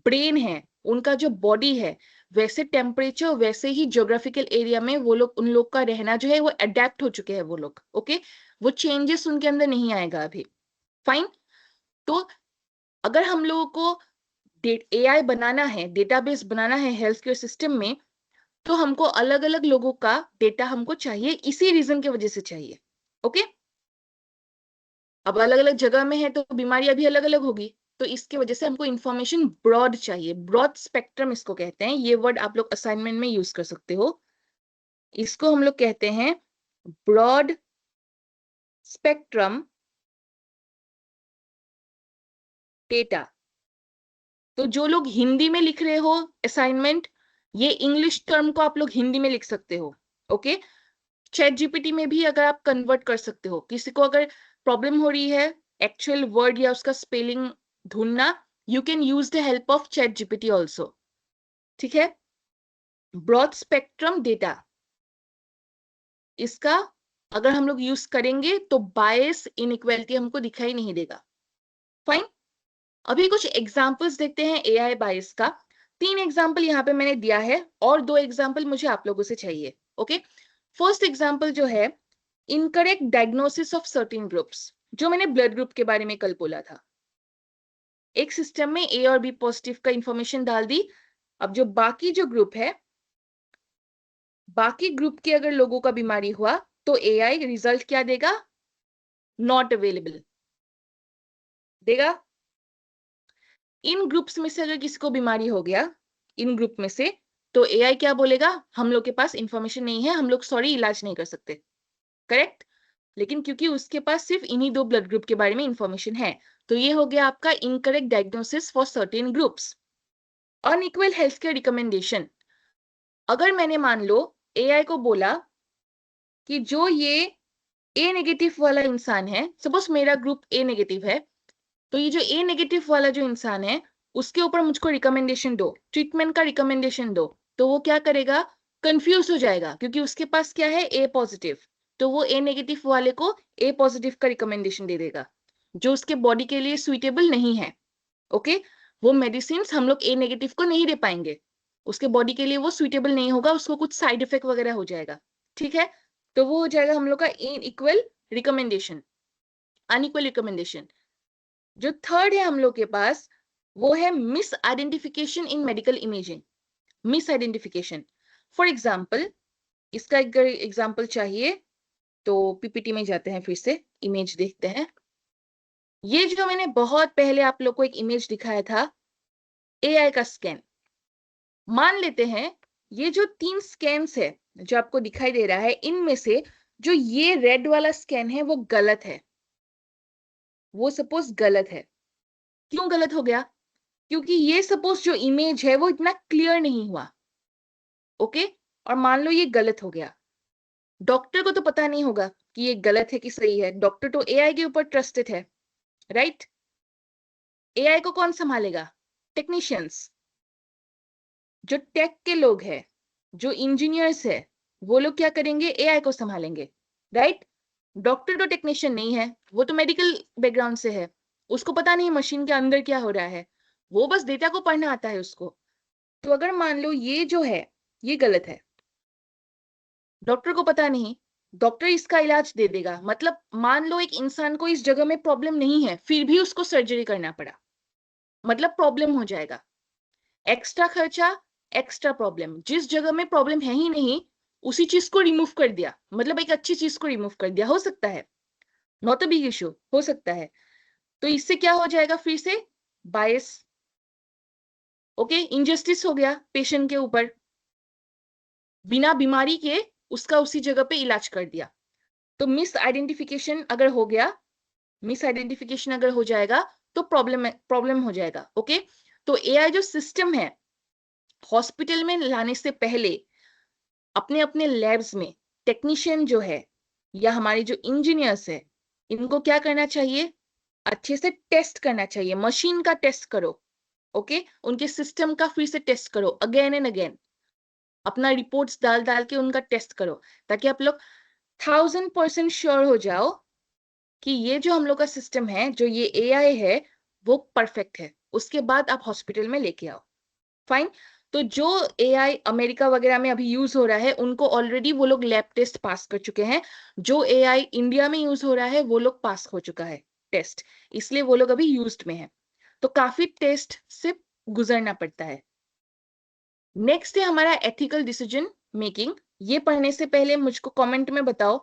ब्रेन है, उनका जो बॉडी है, वैसे टेम्परेचर, वैसे ही ज्योग्राफिकल एरिया में वो लोग, उन लोग का रहना जो है वो अडेप्ट हो चुके हैं वो लोग। ओके, वो चेंजेस उनके अंदर नहीं आएगा अभी। फाइन। तो अगर हम लोगों को एआई बनाना है, डेटाबेस बनाना है हेल्थ केयर सिस्टम में, तो हमको अलग अलग लोगों का डेटा हमको चाहिए, इसी रीजन की वजह से चाहिए। ओके, अब अलग अलग जगह में है तो बीमारियां भी अलग अलग होगी, तो इसके वजह से हमको इंफॉर्मेशन ब्रॉड चाहिए। ब्रॉड स्पेक्ट्रम इसको कहते हैं, ये वर्ड आप लोग असाइनमेंट में यूज कर सकते हो। इसको हम लोग कहते हैं ब्रॉड स्पेक्ट्रम डेटा। तो जो लोग हिंदी में लिख रहे हो असाइनमेंट, ये इंग्लिश टर्म को आप लोग हिंदी में लिख सकते हो। ओके, चैट जीपीटी में भी अगर आप कन्वर्ट कर सकते हो, किसी को अगर प्रॉब्लम हो रही है एक्चुअल वर्ड या उसका स्पेलिंग ढूंढना, you can use the help of chat GPT also. ठीक है, ब्रॉड स्पेक्ट्रम डेटा, इसका अगर हम लोग यूज करेंगे तो बायस, इनइक्वालिटी हमको दिखाई नहीं देगा। फाइन। अभी कुछ एग्जाम्पल्स देखते हैं एआई बायस का। 3 एग्जाम्पल यहाँ पे मैंने दिया है और 2 एग्जाम्पल मुझे आप लोगों से चाहिए। ओके, फर्स्ट एग्जाम्पल जो है, incorrect diagnosis of certain groups, जो मैंने ब्लड ग्रुप के बारे में कल बोला था। एक सिस्टम में ए और बी पॉजिटिव का इंफॉर्मेशन डाल दी। अब जो बाकी जो ग्रुप है, बाकी ग्रुप के अगर लोगों का बीमारी हुआ, तो एआई रिजल्ट क्या देगा? नॉट अवेलेबल देगा। इन ग्रुप्स में से अगर किसी को बीमारी हो गया, इन ग्रुप में से, तो एआई क्या बोलेगा? हम लोग के पास इंफॉर्मेशन नहीं है, हम लोग सॉरी इलाज नहीं कर सकते। करेक्ट। लेकिन क्योंकि उसके पास सिर्फ इन्हीं 2 ब्लड ग्रुप के बारे में इंफॉर्मेशन है, तो ये हो गया आपका incorrect diagnosis for certain groups. Unequal health care recommendation. अगर मैंने मान लो एआई को बोला कि जो ये ए नेगेटिव वाला इंसान है, सपोज मेरा ग्रुप ए नेगेटिव है, तो ये जो ए नेगेटिव वाला जो इंसान है, उसके ऊपर मुझको रिकमेंडेशन दो, ट्रीटमेंट का रिकमेंडेशन दो, तो वो क्या करेगा? कंफ्यूज हो जाएगा क्योंकि उसके पास क्या है? ए पॉजिटिव। तो वो ए नेगेटिव वाले को ए पॉजिटिव का रिकमेंडेशन दे देगा, जो उसके बॉडी के लिए सुइटेबल नहीं है। ओके, वो मेडिसिन हम लोग ए नेगेटिव को नहीं दे पाएंगे, उसके बॉडी के लिए वो सुइटेबल नहीं होगा, उसको कुछ साइड इफेक्ट वगैरह हो जाएगा। ठीक है, तो वो हो जाएगा हम लोग का इनइक्वल रिकमेंडेशन, अनइक्वल रिकमेंडेशन। जो थर्ड है हम लोग के पास, वो है miss identification in medical imaging. Miss identification, for example, इसका एक एग्जाम्पल चाहिए तो पीपीटी में जाते हैं, फिर से इमेज देखते हैं। ये जो मैंने बहुत पहले आप लोग को एक इमेज दिखाया था, एआई का स्कैन। मान लेते हैं ये जो 3 स्कैन्स है जो आपको दिखाई दे रहा है, इनमें से जो ये रेड वाला स्कैन है वो गलत है। वो सपोज गलत है। क्यों गलत हो गया? क्योंकि ये सपोज जो इमेज है वो इतना क्लियर नहीं हुआ। ओके? और मान लो ये गलत हो गया। डॉक्टर को तो पता नहीं होगा कि ये गलत है कि सही है। डॉक्टर तो एआई के ऊपर ट्रस्टेड है, राइट? एआई को कौन संभालेगा? टेक्नीशियंस। जो टेक के लोग हैं, जो इंजीनियर्स है, वो लोग क्या करेंगे? एआई को संभालेंगे, राइट? डॉक्टर तो टेक्नीशियन नहीं है, वो तो मेडिकल बैकग्राउंड से है। उसको पता नहीं मशीन के अंदर क्या हो रहा है, वो बस डेटा को पढ़ना आता है उसको। तो अगर मान लो ये जो है ये गलत है, डॉक्टर को पता नहीं, डॉक्टर इसका इलाज दे देगा। मतलब मान लो एक इंसान को इस जगह में प्रॉब्लम नहीं है, फिर भी उसको सर्जरी करना पड़ा, मतलब प्रॉब्लम हो जाएगा। एक्स्ट्रा खर्चा, एक्स्ट्रा प्रॉब्लम। जिस जगह में प्रॉब्लम है ही नहीं, उसी चीज को रिमूव कर दिया, मतलब एक अच्छी चीज को रिमूव कर दिया। हो सकता है, नॉट अ बिग इशू, हो सकता है। तो इससे क्या हो जाएगा? फिर से बायस। ओके, इनजस्टिस हो गया पेशेंट के ऊपर, बिना बीमारी के उसका उसी जगह पे इलाज कर दिया। तो मिस आइडेंटिफिकेशन अगर हो गया, मिस आइडेंटिफिकेशन अगर हो जाएगा तो प्रॉब्लम हो जाएगा। ओके, तो एआई जो सिस्टम है, हॉस्पिटल में लाने से पहले अपने अपने लैब्स में टेक्नीशियन जो है या हमारे जो इंजीनियर्स है, इनको क्या करना चाहिए? अच्छे से टेस्ट करना चाहिए। मशीन का टेस्ट करो। ओके, उनके सिस्टम का फिर से टेस्ट करो, अगेन एंड अगेन। अपना रिपोर्ट्स डाल डाल के उनका टेस्ट करो, ताकि आप लोग 1000% श्योर हो जाओ कि ये जो हम लोग का सिस्टम है, जो ये एआई है, वो परफेक्ट है। उसके बाद आप हॉस्पिटल में लेके आओ। फाइन। तो जो एआई अमेरिका वगैरह में अभी यूज हो रहा है, उनको ऑलरेडी वो लोग लैब टेस्ट पास कर चुके हैं। जो एआई इंडिया में यूज हो रहा है, वो लोग पास हो चुका है टेस्ट, इसलिए वो लोग अभी यूज्ड में है। तो काफी टेस्ट से गुजरना पड़ता है। नेक्स्ट है हमारा एथिकल डिसीजन मेकिंग। ये पढ़ने से पहले मुझको कमेंट में बताओ,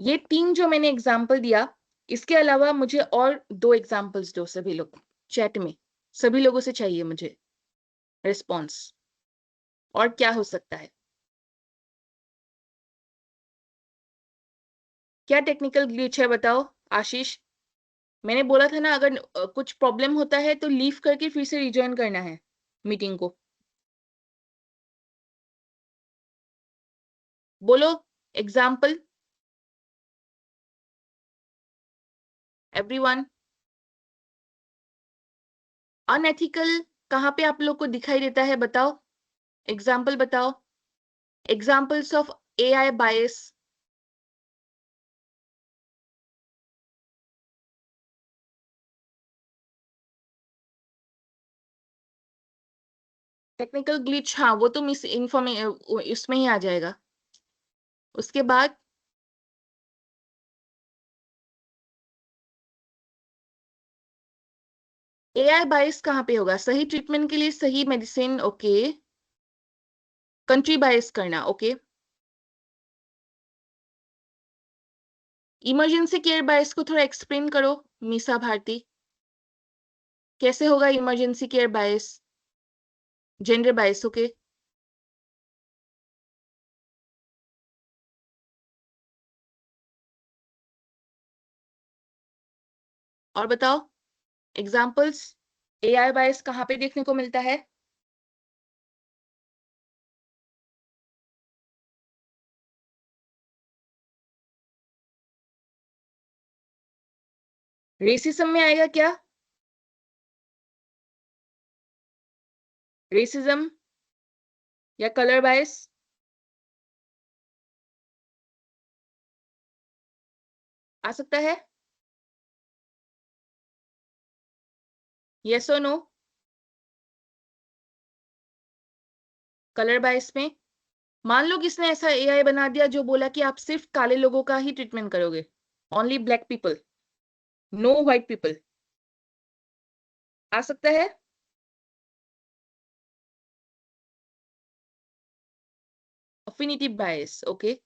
ये 3 जो मैंने एग्जाम्पल दिया, इसके अलावा मुझे और 2 एग्जाम्पल्स दो। सभी लोग चैट में, सभी लोगों से चाहिए मुझे रिस्पॉन्स। और क्या हो सकता है? क्या टेक्निकल ग्लिच है बताओ आशीष। मैंने बोला था ना, अगर कुछ प्रॉब्लम होता है तो लीव करके फिर से रिजॉइन करना है मीटिंग को। बोलो एग्जाम्पल एवरीवन। अनएथिकल कहाँ पे आप लोग को दिखाई देता है बताओ? एग्जाम्पल बताओ, examples of AI bias. Technical glitch, हाँ वो तो मिस इन्फॉर्मे इसमें ही आ जाएगा। उसके बाद एआई बायस कहाँ पे होगा? सही ट्रीटमेंट के लिए सही मेडिसिन, ओके। कंट्री बायस करना, ओके। इमरजेंसी केयर बायस को थोड़ा एक्सप्लेन करो मीसा भारती। कैसे होगा emergency care bias? Gender bias, okay. और बताओ एग्जाम्पल्स। एआई बायस कहाँ पे देखने को मिलता है? रेसिज्म में आएगा क्या? रेसिज्म या कलर बायस? आ सकता है? यस और नो? कलर बायस में मान लो किसने ऐसा एआई बना दिया जो बोला कि आप सिर्फ काले लोगों का ही ट्रीटमेंट करोगे, only black people, no white people. आ सकता है? Affinity bias, okay.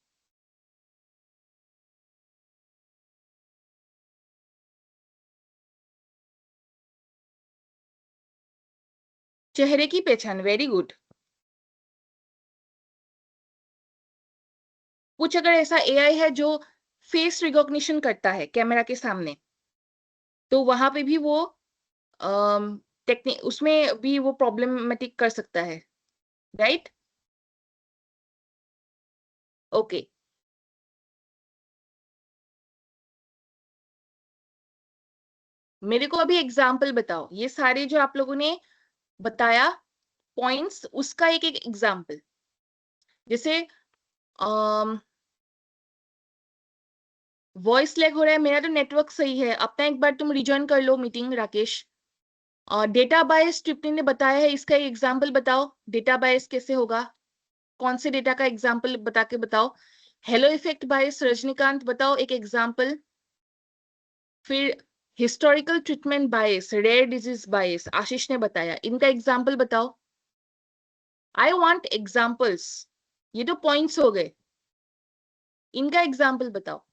चेहरे की पहचान, वेरी गुड। कुछ अगर ऐसा एआई है जो फेस रिकॉग्निशन करता है कैमरा के सामने, तो वहां पे भी वो टेक्निक उसमें भी वो प्रॉब्लमेटिक कर सकता है, राइट? ओके, मेरे को अभी एग्जाम्पल बताओ, ये सारे जो आप लोगों ने बताया पॉइंट्स, उसका एक एक एग्जाम्पल। जैसे वॉइस लैग हो रहा है, मेरा तो नेटवर्क सही है, अपना एक बार तुम रिजॉइन कर लो मीटिंग राकेश। और डेटा बायस टिप्पणी ने बताया है, इसका एक एग्जाम्पल बताओ, डेटा बायस कैसे होगा, कौन से डेटा का एग्जाम्पल बता के बताओ। हेलो इफेक्ट बायस रजनीकांत बताओ एक एग्जाम्पल। फिर हिस्टोरिकल ट्रीटमेंट बायस, रेयर डिजीज बायस आशीष ने बताया, इनका एग्जाम्पल बताओ। आई वांट एग्जाम्पल्स, ये तो पॉइंट्स हो गए, इनका एग्जाम्पल बताओ।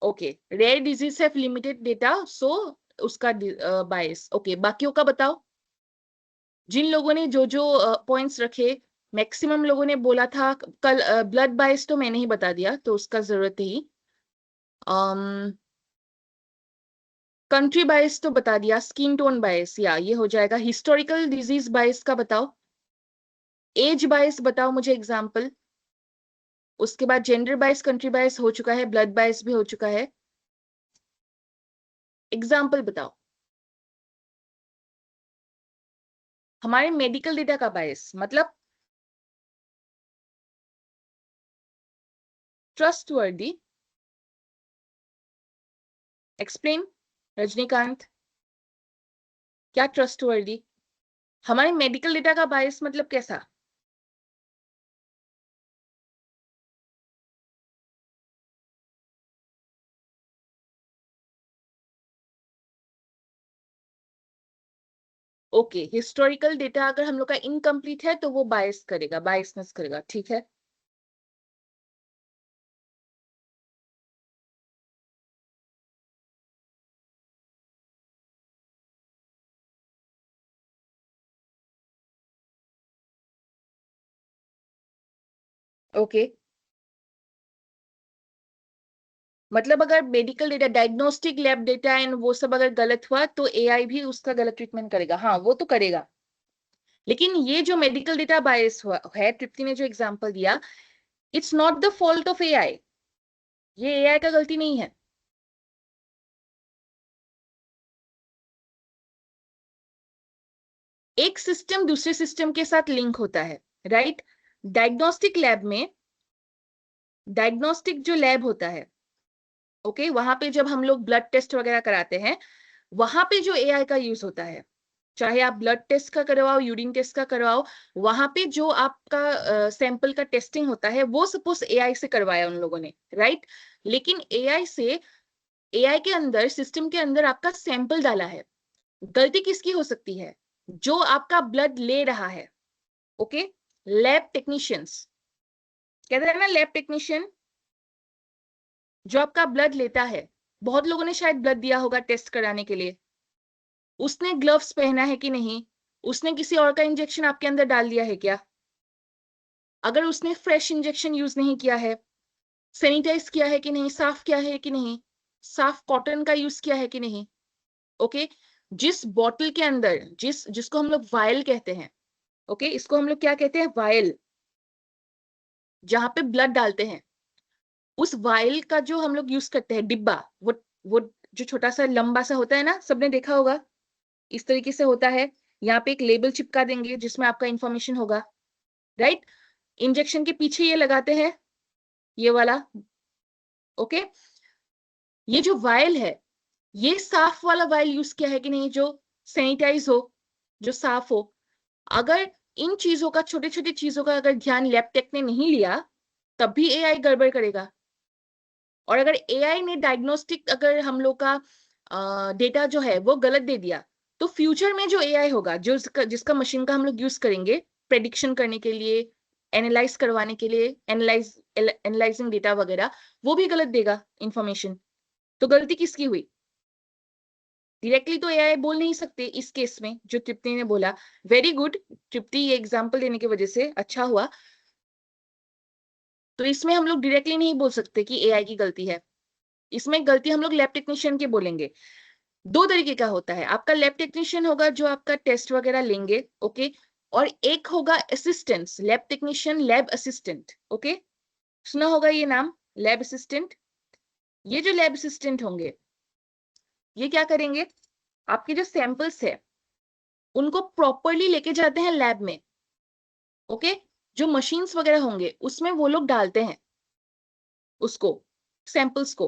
Okay, rare disease have limited data, so उसका बायस। ओके, बाकियों का बताओ। जिन लोगों ने जो जो पॉइंट्स रखे, मैक्सिमम लोगों ने बोला था कल ब्लड बायस, तो मैंने ही बता दिया, तो उसका जरूरत ही। कंट्री बायस तो बता दिया, स्किन टोन बायस या ये हो जाएगा। हिस्टोरिकल डिजीज बायस का बताओ, एज बायस बताओ मुझे एग्जाम्पल। उसके बाद जेंडर बायस, कंट्री बायस हो चुका है, ब्लड बायस भी हो चुका है, एग्जाम्पल बताओ। हमारे मेडिकल डेटा का बायस मतलब ट्रस्टवर्दी, एक्सप्लेन रजनीकांत, क्या ट्रस्टवर्दी? हमारे मेडिकल डेटा का बायस मतलब कैसा? ओके, हिस्टोरिकल डेटा अगर हम लोग का इनकम्प्लीट है तो वो बायस करेगा, बायसनेस करेगा, ठीक है। ओके, मतलब अगर medical data, diagnostic lab data and वो सब अगर गलत हुआ तो एआई भी उसका गलत ट्रीटमेंट करेगा, हाँ वो तो करेगा। लेकिन ये जो मेडिकल डेटा बायस हुआ है, तृप्ति ने जो एग्जांपल दिया, it's not the fault of AI, ये एआई का गलती नहीं है। एक सिस्टम दूसरे सिस्टम के साथ लिंक होता है, राइट? डायग्नोस्टिक लैब में, डायग्नोस्टिक जो लैब होता है, ओके, वहां पे जब हम लोग ब्लड टेस्ट वगैरह कराते हैं, वहां पे जो एआई का यूज होता है, चाहे आप ब्लड टेस्ट का करवाओ, यूरिन टेस्ट का करवाओ, वहां पे जो आपका सैंपल का टेस्टिंग होता है वो सपोज एआई से करवाया उन लोगों ने, राइट? लेकिन एआई से, एआई के अंदर, सिस्टम के अंदर आपका सैंपल डाला है, गलती किसकी हो सकती है? जो आपका ब्लड ले रहा है, ओके, लैब टेक्नीशियंस, कहते हैं ना लैब टेक्नीशियन, जो आपका ब्लड लेता है। बहुत लोगों ने शायद ब्लड दिया होगा टेस्ट कराने के लिए, उसने ग्लव्स पहना है कि नहीं, उसने किसी और का इंजेक्शन आपके अंदर डाल दिया है क्या? अगर उसने फ्रेश इंजेक्शन यूज नहीं किया है, सैनिटाइज किया है कि नहीं, साफ किया है कि नहीं, साफ कॉटन का यूज किया है कि नहीं, ओके, जिस बॉटल के अंदर, जिसको हम लोग वायल कहते हैं, ओके, इसको हम लोग क्या कहते हैं, वायल, जहां पे ब्लड डालते हैं, उस वायल का जो हम लोग यूज करते हैं डिब्बा, वो जो छोटा सा लंबा सा होता है ना, सबने देखा होगा, इस तरीके से होता है। यहाँ पे एक लेबल चिपका देंगे जिसमें आपका इंफॉर्मेशन होगा, राइट? इंजेक्शन के पीछे ये लगाते हैं, ये वाला, ओके। ये जो वायल है, ये साफ वाला वायल यूज किया है कि नहीं, जो सैनिटाइज हो, जो साफ हो। अगर इन चीजों का, छोटे छोटे चीजों का अगर ध्यान लैब टेक ने नहीं लिया, तब भी एआई गड़बड़ करेगा। और अगर एआई ने डायग्नोस्टिक, अगर हम लोग का डेटा जो है वो गलत दे दिया, तो फ्यूचर में जो एआई होगा, जो जिसका मशीन का हम लोग यूज करेंगे प्रेडिक्शन करने के लिए, एनालाइज करवाने के लिए, एनालाइजिंग डेटा वगैरह, वो भी गलत देगा इंफॉर्मेशन। तो गलती किसकी हुई? डायरेक्टली तो एआई बोल नहीं सकते इस केस में जो तृप्ति ने बोला। वेरी गुड तृप्ति, ये एग्जाम्पल देने की वजह से अच्छा हुआ। तो इसमें हम लोग डायरेक्टली नहीं बोल सकते कि एआई की गलती है, इसमें गलती हम लोग लैब टेक्नीशियन की बोलेंगे। दो तरीके का होता है, आपका लैब टेक्नीशियन होगा जो आपका टेस्ट वगैरह लेंगे, ओके, और एक होगा assistant, lab technician, lab assistant, okay, सुना होगा ये नाम, लैब असिस्टेंट। ये जो लैब असिस्टेंट होंगे ये क्या करेंगे, आपके जो सैंपल्स है उनको प्रॉपरली लेके जाते हैं लैब में, ओके, जो मशीन्स वगैरह होंगे उसमें वो लोग डालते हैं उसको, सैंपल्स को,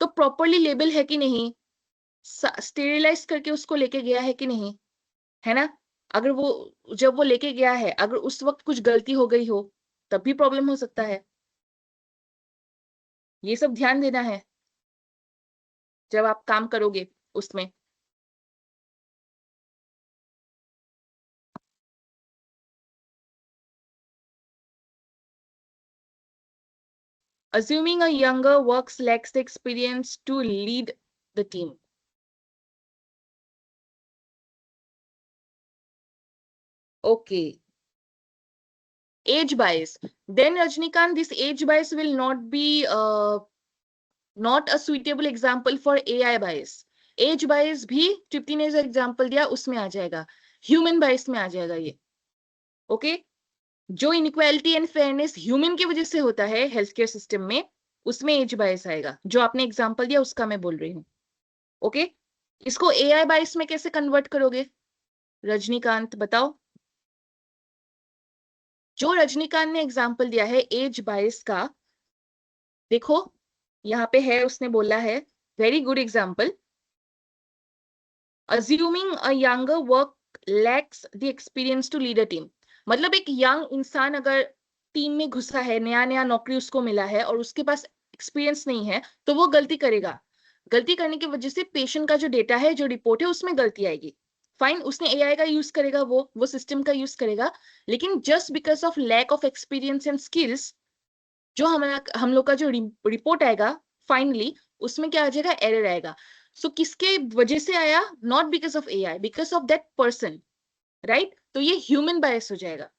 तो प्रॉपरली लेबल है कि नहीं, स्टेरिलाइज करके उसको लेके गया है कि नहीं, है ना। अगर वो जब वो लेके गया है अगर उस वक्त कुछ गलती हो गई हो तब भी प्रॉब्लम हो सकता है, ये सब ध्यान देना है जब आप काम करोगे उसमें। Assuming a younger works lacks the experience to lead the team. Okay. Age bias. Then Rajnikant, this age bias will not be not a suitable example for AI bias. Age bias भी तृप्ति ने जो example दिया उसमें आ जाएगा, human बायस में आ जाएगा ये, okay. जो इनइक्वालिटी एंड फेयरनेस ह्यूमन की वजह से होता है हेल्थ केयर सिस्टम में, उसमें एज बायस आएगा, जो आपने एग्जाम्पल दिया उसका मैं बोल रही हूँ, ओके। इसको एआई बायस में कैसे कन्वर्ट करोगे रजनीकांत, बताओ। जो रजनीकांत ने एग्जाम्पल दिया है एज बायस का, देखो यहाँ पे है, उसने बोला है very good example, assuming a younger work lacks the experience to lead a team. मतलब एक यंग इंसान अगर टीम में घुसा है, नया नया नौकरी उसको मिला है और उसके पास एक्सपीरियंस नहीं है, तो वो गलती करेगा, गलती करने की वजह से पेशेंट का जो डेटा है, जो रिपोर्ट है, उसमें गलती आएगी। फाइन, उसने एआई का यूज करेगा, वो सिस्टम का यूज करेगा, लेकिन just because of lack of experience and skills, जो हम लोग का जो रिपोर्ट आएगा फाइनली, उसमें क्या आ जाएगा, एरर आएगा। सो किसके वजह से आया, not because of AI, because of that person, right. तो ये ह्यूमन बायस हो जाएगा।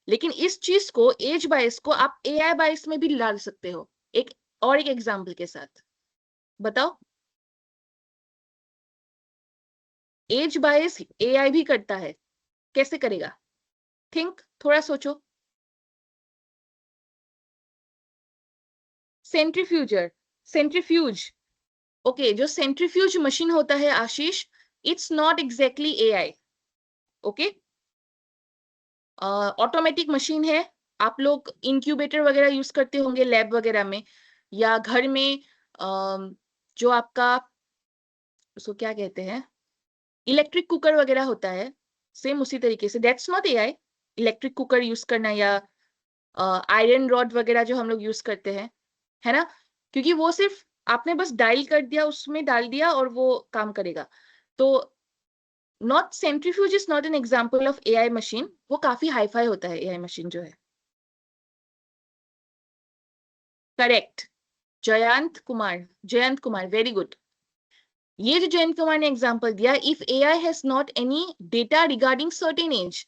लेकिन इस चीज को, एज बायस को, आप एआई बायस में भी ला सकते हो, एक और एक एग्जाम्पल के साथ, बताओ। एज बायस एआई भी करता है, कैसे करेगा, थिंक, थोड़ा सोचो। सेंट्रीफ्यूजर, सेंट्रीफ्यूज, ओके, जो सेंट्रीफ्यूज मशीन होता है Ashish, it's not exactly AI, okay, automatic machine है। आप लोग इंक्यूबेटर वगैरह यूज करते होंगे लैब वगैरह में, या घर में जो आपका, उसको क्या कहते हैं, इलेक्ट्रिक कुकर वगैरह होता है, सेम उसी तरीके से, that's not AI, electric cooker use करना, या आयरन रॉड वगैरह जो हम लोग यूज करते हैं, है ना, क्योंकि वो सिर्फ आपने बस डायल कर दिया, उसमें डाल दिया और वो काम करेगा। तो not, centrifuge is not an example of AI machine, वो काफी हाईफाई होता है एआई मशीन जो है। Correct, Jayant Kumar very good. ये जो जयंत कुमार ने एग्जाम्पल दिया, if AI has not any data regarding certain age,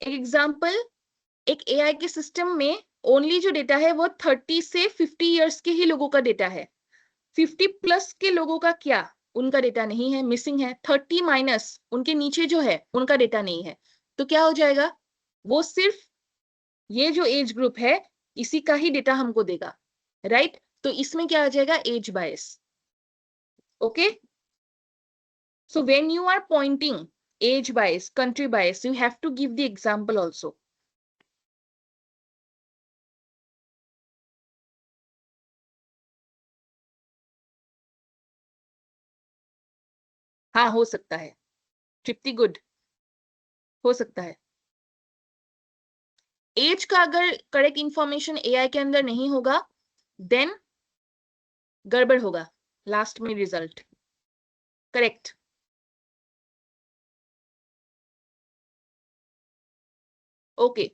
एक एग्जाम्पल, एक एआई के सिस्टम में ओनली जो डेटा है वो 30 से 50 इयर्स के ही लोगों का डेटा है, 50 प्लस के लोगों का क्या, उनका डेटा नहीं है, मिसिंग है, 30 माइनस उनके नीचे जो है उनका डेटा नहीं है, तो क्या हो जाएगा, वो सिर्फ ये जो एज ग्रुप है इसी का ही डेटा हमको देगा, राइट। तो इसमें क्या आ जाएगा, age bias, okay. So when you are pointing age bias, country bias, you have to give the example also. हाँ, हो सकता है, तृप्ति गुड, हो सकता है। एज का अगर करेक्ट इंफॉर्मेशन एआई के अंदर नहीं होगा, देन गड़बड़ होगा लास्ट में result, correct. Okay,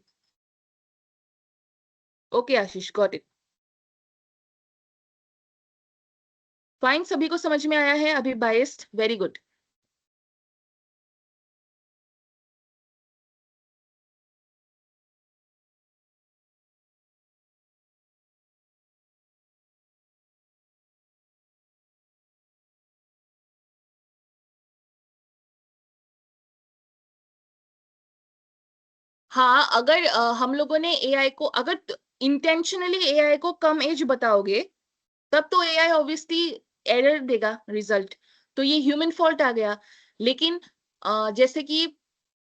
okay Ashish, got it. Fine, सभी को समझ में आया है अभी बायस्ड? Very good. हाँ, अगर हम लोगों ने एआई को, अगर इंटेंशनली एआई को कम एज बताओगे तब तो एआई ऑब्वियसली एरर देगा रिजल्ट, तो ये ह्यूमन फॉल्ट आ गया। लेकिन जैसे कि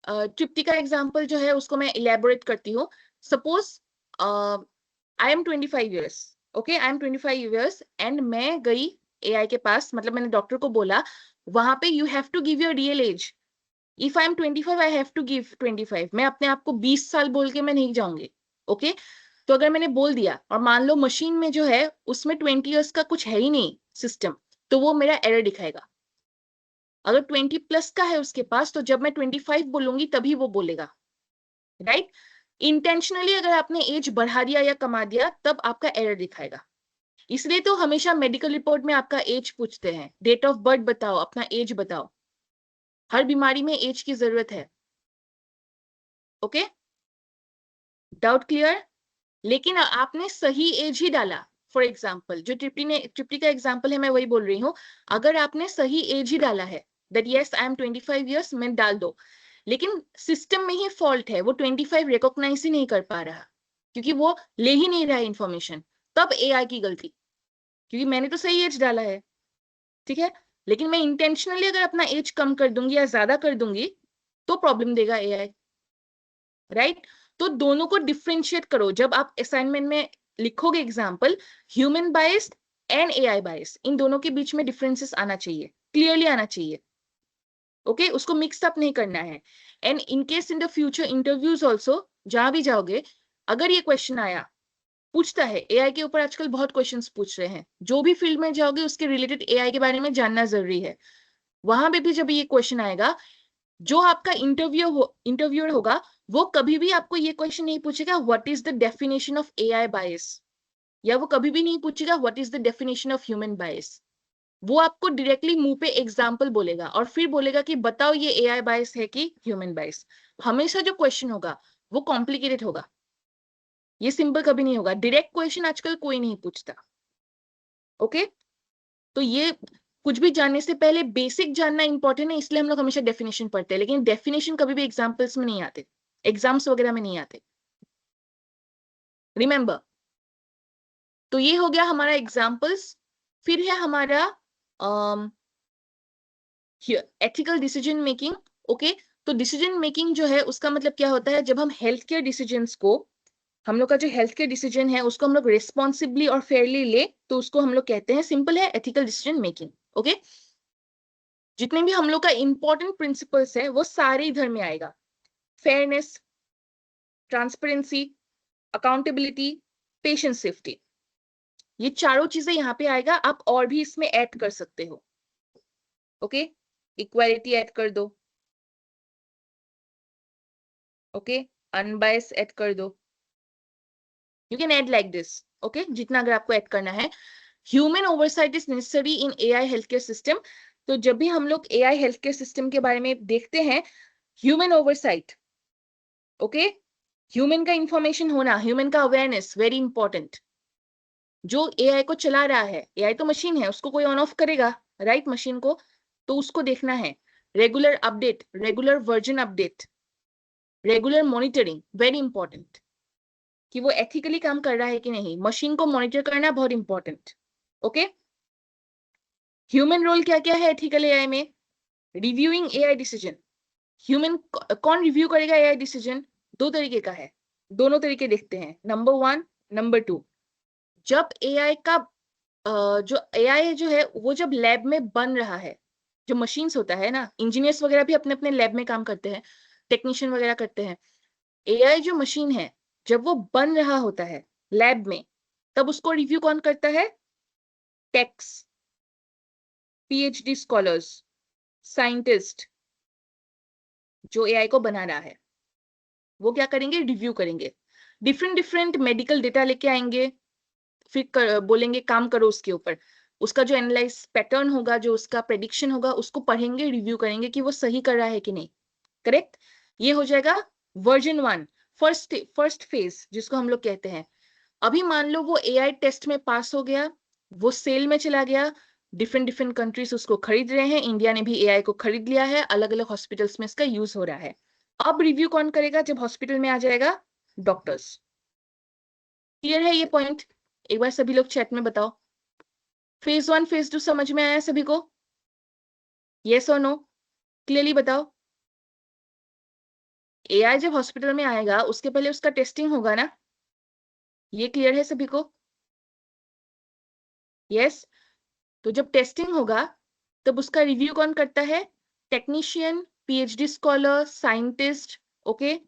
तृप्ति का एग्जाम्पल जो है उसको मैं इलेबोरेट करती हूँ। Suppose I am 25 years, okay, I am 25 years and मैं गई एआई के पास, मतलब मैंने डॉक्टर को बोला वहां पे you have to give your real age. If I am 25 I have to give 25, मैं अपने आप को 20 साल बोल के मैं नहीं जाऊंगी। ओके, तो अगर मैंने बोल दिया और मान लो मशीन में जो है उसमें 20 ईयर्स का कुछ है ही नहीं सिस्टम, तो वो मेरा एरर दिखाएगा। अगर 20 प्लस का है उसके पास, तो जब मैं 25 बोलूंगी तभी वो बोलेगा, राइट? इंटेंशनली अगर आपने एज बढ़ा दिया या कमा दिया तब आपका एरर दिखाएगा। इसलिए तो हमेशा मेडिकल रिपोर्ट में आपका एज पूछते हैं, डेट ऑफ बर्थ बताओ, अपना एज बताओ। हर बीमारी में एज की जरूरत है। Okay, doubt clear? लेकिन आपने सही एज ही डाला। फॉर एग्जाम्पल जो ट्रिप्टी का एग्जाम्पल है मैं वही बोल रही हूँ। अगर आपने सही एज ही डाला है that yes I am 25 years, मैं डाल दो, लेकिन सिस्टम में ही फॉल्ट है, वो 25 रिकॉग्नाइज ही नहीं कर पा रहा क्योंकि वो ले ही नहीं रहा है इंफॉर्मेशन, तब एआई की गलती, क्योंकि मैंने तो सही एज डाला है, ठीक है, लेकिन मैं इंटेंशनली अगर अपना एज कम कर दूंगी या ज्यादा कर दूंगी तो प्रॉब्लम देगा एआई, राइट? तो दोनों को डिफ्रेंशिएट करो जब आप असाइनमेंट में लिखोगे example, human biased and AI biased, इन दोनों के बीच में डिफरेंसेस आना चाहिए, क्लियरली आना चाहिए। ओके, उसको मिक्स अप नहीं करना है। And in case in the future interviews also, जहां भी जाओगे, अगर ये क्वेश्चन आया, पूछता है एआई के ऊपर आजकल बहुत क्वेश्चंस पूछ रहे हैं, जो भी फील्ड में जाओगे उसके रिलेटेड एआई के बारे में जानना जरूरी है। वहां पे भी जब ये क्वेश्चन आएगा, जो आपका इंटरव्यूअर होगा वो कभी भी आपको ये क्वेश्चन नहीं पूछेगा what is the definition of AI bias, या वो कभी भी नहीं पूछेगा what is the definition of human bias. वो आपको डायरेक्टली मुंह पे एग्जाम्पल बोलेगा और फिर बोलेगा कि बताओ ये एआई बायस है कि ह्यूमन बायस। हमेशा जो क्वेश्चन होगा वो कॉम्प्लिकेटेड होगा, ये सिंपल कभी नहीं होगा। डायरेक्ट क्वेश्चन आजकल कोई नहीं पूछता। ओके, तो ये कुछ भी जानने से पहले बेसिक जानना इंपॉर्टेंट है, इसलिए हम लोग हमेशा डेफिनेशन पढ़ते हैं, लेकिन डेफिनेशन कभी भी एग्जाम्पल्स में नहीं आते, एग्जाम्स वगैरह में नहीं आते, रिमेंबर। तो ये हो गया हमारा एग्जाम्पल्स। फिर है हमारा एथिकल डिसीजन मेकिंग। ओके, तो डिसीजन मेकिंग जो है उसका मतलब क्या होता है, जब हम हेल्थ केयर डिसीजंस को, हम लोग का जो हेल्थ केयर डिसीजन है उसको हम लोग रिस्पॉन्सिबली और फेयरली ले, तो उसको हम लोग कहते हैं, सिंपल है, एथिकल डिसीजन मेकिंग। ओके, जितने भी हम लोग का इंपॉर्टेंट प्रिंसिपल्स है वो सारे इधर में आएगा। Fairness, transparency, accountability, patient, safety, ये चारों चीजें यहाँ पे आएगा। आप और भी इसमें ऐड कर सकते हो। ओके, इक्वालिटी ऐड कर दो, ओके, अनबायस ऐड कर दो, you can add like this. Okay, जितना अगर आपको ऐड करना है। Human oversight is necessary in AI health care system. तो जब भी हम लोग एआई हेल्थ केयर सिस्टम के बारे में देखते हैं, ह्यूमन ओवरसाइट, ओके, ह्यूमन का इंफॉर्मेशन होना, ह्यूमन का अवेयरनेस वेरी इंपॉर्टेंट। जो एआई को चला रहा है, एआई तो मशीन है, उसको कोई ऑन ऑफ करेगा, राइट? मशीन को, तो उसको देखना है। Regular update, regular version update, regular monitoring, very important, कि वो एथिकली काम कर रहा है कि नहीं, मशीन को मॉनिटर करना बहुत इंपॉर्टेंट। ओके, ह्यूमन रोल क्या क्या है एथिकल एआई में? Reviewing AI decision. ह्यूमन कौन रिव्यू करेगा एआई डिसीजन? दो तरीके का है, दोनों तरीके देखते हैं, नंबर 1, नंबर 2। जब एआई का जो एआई जो है वो जब लैब में बन रहा है, जो मशीन्स होता है ना, इंजीनियर्स वगैरह भी अपने अपने लैब में काम करते हैं, टेक्नीशियन वगैरह करते हैं। एआई जो मशीन है जब वो बन रहा होता है लैब में, तब उसको रिव्यू कौन करता है? टेक्स, पीएचडी स्कॉलर्स, साइंटिस्ट, जो एआई को बना रहा है, वो क्या करेंगे? रिव्यू करेंगे, डिफरेंट डिफरेंट मेडिकल डेटा लेके आएंगे, फिर बोलेंगे काम करो उसके ऊपर। उसका जो एनालाइज पैटर्न होगा, जो उसका प्रेडिक्शन होगा, उसको पढ़ेंगे, रिव्यू करेंगे कि वो सही कर रहा है कि नहीं। करेक्ट? ये हो जाएगा वर्जन 1, फर्स्ट फेज जिसको हम लोग कहते हैं। अभी मान लो वो एआई टेस्ट में पास हो गया, वो सेल में चला गया, डिफरेंट डिफरेंट कंट्रीज उसको खरीद रहे हैं, इंडिया ने भी एआई को खरीद लिया है, अलग अलग हॉस्पिटल्स में इसका यूज हो रहा है। अब रिव्यू कौन करेगा जब हॉस्पिटल में आ जाएगा? डॉक्टर्स। क्लियर है ये पॉइंट? एक बार सभी लोग चैट में बताओ, फेज 1 फेज 2 समझ में आया सभी को? यस और नो? क्लियरली बताओ। एआई जब हॉस्पिटल में आएगा उसके पहले उसका टेस्टिंग होगा ना? ये क्लियर है सभी को? यस। तो जब टेस्टिंग होगा तब उसका रिव्यू कौन करता है? Technician, PhD scholar, scientist, okay,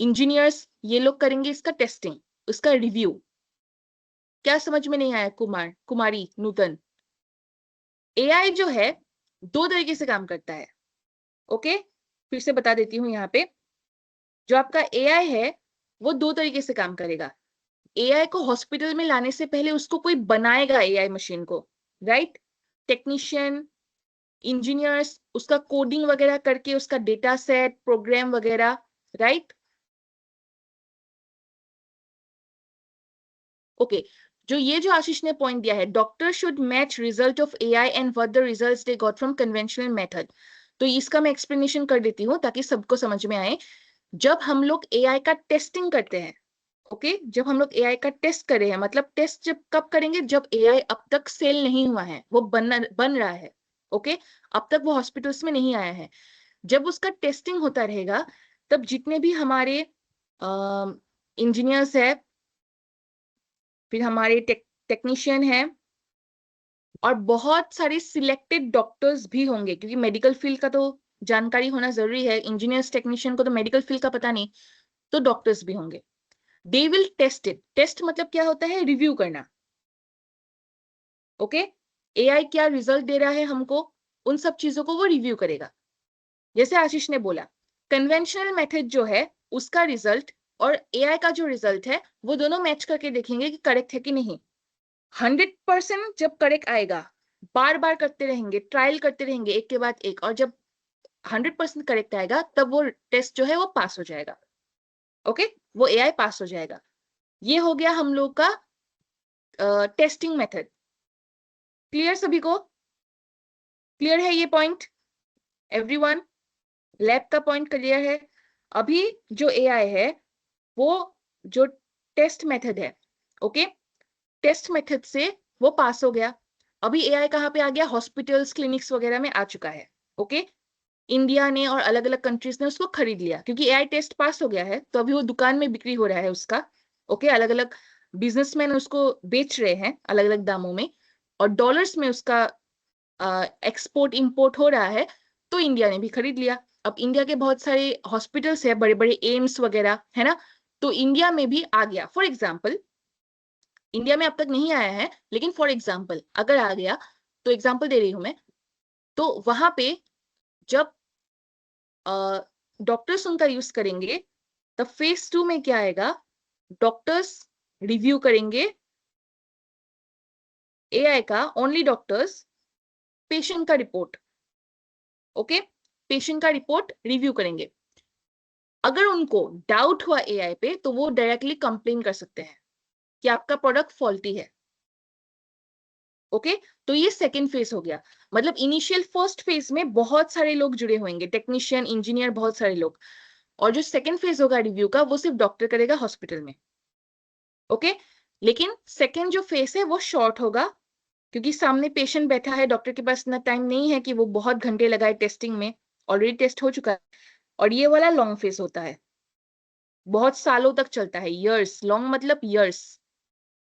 engineers, ये लोग करेंगे इसका टेस्टिंग, उसका रिव्यू। क्या समझ में नहीं आया कुमारी नूतन? एआई जो है दो तरीके से काम करता है, ओके, फिर से बता देती हूं यहाँ पे। जो आपका एआई है वो दो तरीके से काम करेगा। एआई को हॉस्पिटल में लाने से पहले उसको कोई बनाएगा एआई मशीन को, राइट? टेक्नीशियन, इंजीनियर्स उसका कोडिंग वगैरह करके उसका डेटा सेट, प्रोग्राम वगैरह, राइट? ओके। जो आशीष ने पॉइंट दिया है, doctor should match result of AI and what the results they got from conventional method. तो इसका मैं एक्सप्लेनेशन कर देती हूँ ताकि सबको समझ में आए। जब हम लोग एआई का टेस्टिंग करते हैं, ओके, जब हम लोग एआई का टेस्ट कर रहे हैं, मतलब टेस्ट जब कब करेंगे? जब एआई अब तक सेल नहीं हुआ है, वो बन रहा है, ओके, अब तक वो हॉस्पिटल्स में नहीं आया है। जब उसका टेस्टिंग होता रहेगा तब जितने भी हमारे इंजीनियर्स है, फिर हमारे टेक्नीशियन है, और बहुत सारे सिलेक्टेड डॉक्टर्स भी होंगे, क्योंकि मेडिकल फील्ड का तो जानकारी होना जरूरी है। इंजीनियर्स, टेक्नीशियन को तो मेडिकल फील्ड का पता नहीं, तो डॉक्टर्स भी होंगे। They will test it. Test मतलब क्या होता है? रिव्यू करना, ओके। एआई क्या रिजल्ट दे रहा है हमको, उन सब चीजों को वो रिव्यू करेगा। जैसे आशीष ने बोला, कन्वेंशनल मेथड जो है उसका रिजल्ट और एआई का जो रिजल्ट है वो दोनों मैच करके देखेंगे कि करेक्ट है कि नहीं। 100% जब करेक्ट आएगा, बार बार करते रहेंगे, ट्रायल करते रहेंगे एक के बाद एक, और जब 100% करेक्ट आएगा तब वो टेस्ट जो है वो पास हो जाएगा, ओके, वो एआई पास हो जाएगा। ये हो गया हम लोग का टेस्टिंग मेथड। क्लियर सभी को? क्लियर है ये पॉइंट एवरीवन? लैब का पॉइंट क्लियर है? अभी जो एआई है वो जो टेस्ट मेथड है, ओके, टेस्ट मेथड से वो पास हो गया। अभी एआई कहाँ पे आ गया? हॉस्पिटल्स, क्लिनिक्स वगैरह में आ चुका है, ओके। इंडिया ने और अलग अलग कंट्रीज ने उसको खरीद लिया, क्योंकि एआई टेस्ट पास हो गया है तो अभी वो दुकान में बिक्री हो रहा है उसका, ओके। अलग अलग बिजनेसमैन उसको बेच रहे हैं अलग अलग दामों में, और डॉलर्स में उसका एक्सपोर्ट इंपोर्ट हो रहा है, तो इंडिया ने भी खरीद लिया। अब इंडिया के बहुत सारे हॉस्पिटल्स है, बड़े बड़े एम्स वगैरह है ना, तो इंडिया में भी आ गया। फॉर एग्जाम्पल, इंडिया में अब तक नहीं आया है, लेकिन फॉर एग्जाम्पल अगर आ गया, तो एग्जाम्पल दे रही हूं मैं, तो वहां पे जब डॉक्टर्स उनका यूज करेंगे तब फेज 2 में क्या आएगा? डॉक्टर्स रिव्यू करेंगे एआई का, ओनली डॉक्टर्स, पेशेंट का रिपोर्ट, ओके, पेशेंट का रिपोर्ट रिव्यू करेंगे। अगर उनको डाउट हुआ एआई पे तो वो डायरेक्टली कंप्लेन कर सकते हैं कि आपका प्रोडक्ट फॉल्टी है, ओके। तो ये सेकेंड फेज हो गया। मतलब इनिशियल फर्स्ट फेज में बहुत सारे लोग जुड़े होंगे, टेक्नीशियन, इंजीनियर, बहुत सारे लोग, और जो सेकेंड फेज होगा रिव्यू का वो सिर्फ डॉक्टर करेगा हॉस्पिटल में, ओके। लेकिन सेकेंड जो फेज है वो शॉर्ट होगा, क्योंकि सामने पेशेंट बैठा है, डॉक्टर के पास इतना टाइम नहीं है कि वो बहुत घंटे लगाए टेस्टिंग में, ऑलरेडी टेस्ट हो चुका है। और ये वाला लॉन्ग फेज होता है, बहुत सालों तक चलता है, इयर्स, लॉन्ग मतलब इयर्स,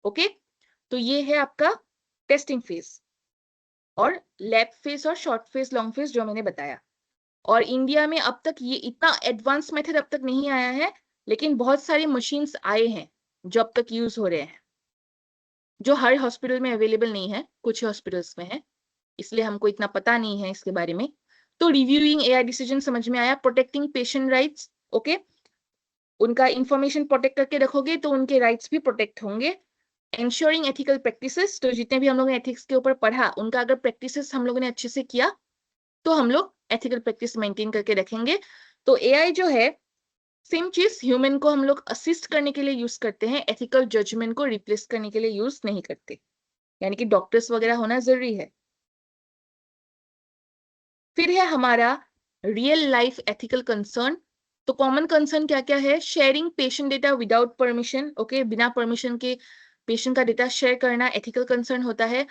ओके। तो ये है आपका टेस्टिंग फेज, और लैब फेज और शॉर्ट फेज, लॉन्ग फेज जो मैंने बताया। और इंडिया में अब तक ये इतना एडवांस मेथड अब तक नहीं आया है, लेकिन बहुत सारे मशीन्स आए हैं जो अब तक यूज हो रहे हैं, जो हर हॉस्पिटल में अवेलेबल नहीं है, कुछ हॉस्पिटल्स में है, इसलिए हमको इतना पता नहीं है इसके बारे में। तो रिव्यूइंग एआई डिसीजन समझ में आया, प्रोटेक्टिंग पेशेंट राइट्स, ओके, उनका इंफॉर्मेशन प्रोटेक्ट करके रखोगे तो उनके राइट्स भी प्रोटेक्ट होंगे। ensuring ethical practices, तो जितने भी हम लोगों ने ethics के ऊपर पढ़ा उनका अगर practices हम लोगों ने अच्छे से किया तो हम लोग ethical practice maintain करके रखेंगे। तो AI जो है सेम चीज ह्यूमन को हम लोग असिस्ट करने के लिए यूज करते हैं, एथिकल जजमेंट को रिप्लेस करने के लिए यूज नहीं करते, यानी कि डॉक्टर्स वगैरह होना जरूरी है। फिर है हमारा रियल लाइफ एथिकल कंसर्न। तो कॉमन कंसर्न क्या क्या है? Sharing patient data without permission, okay, बिना परमिशन के पेशेंट का डेटा शेयर करना एथिकल कंसर्न होता है।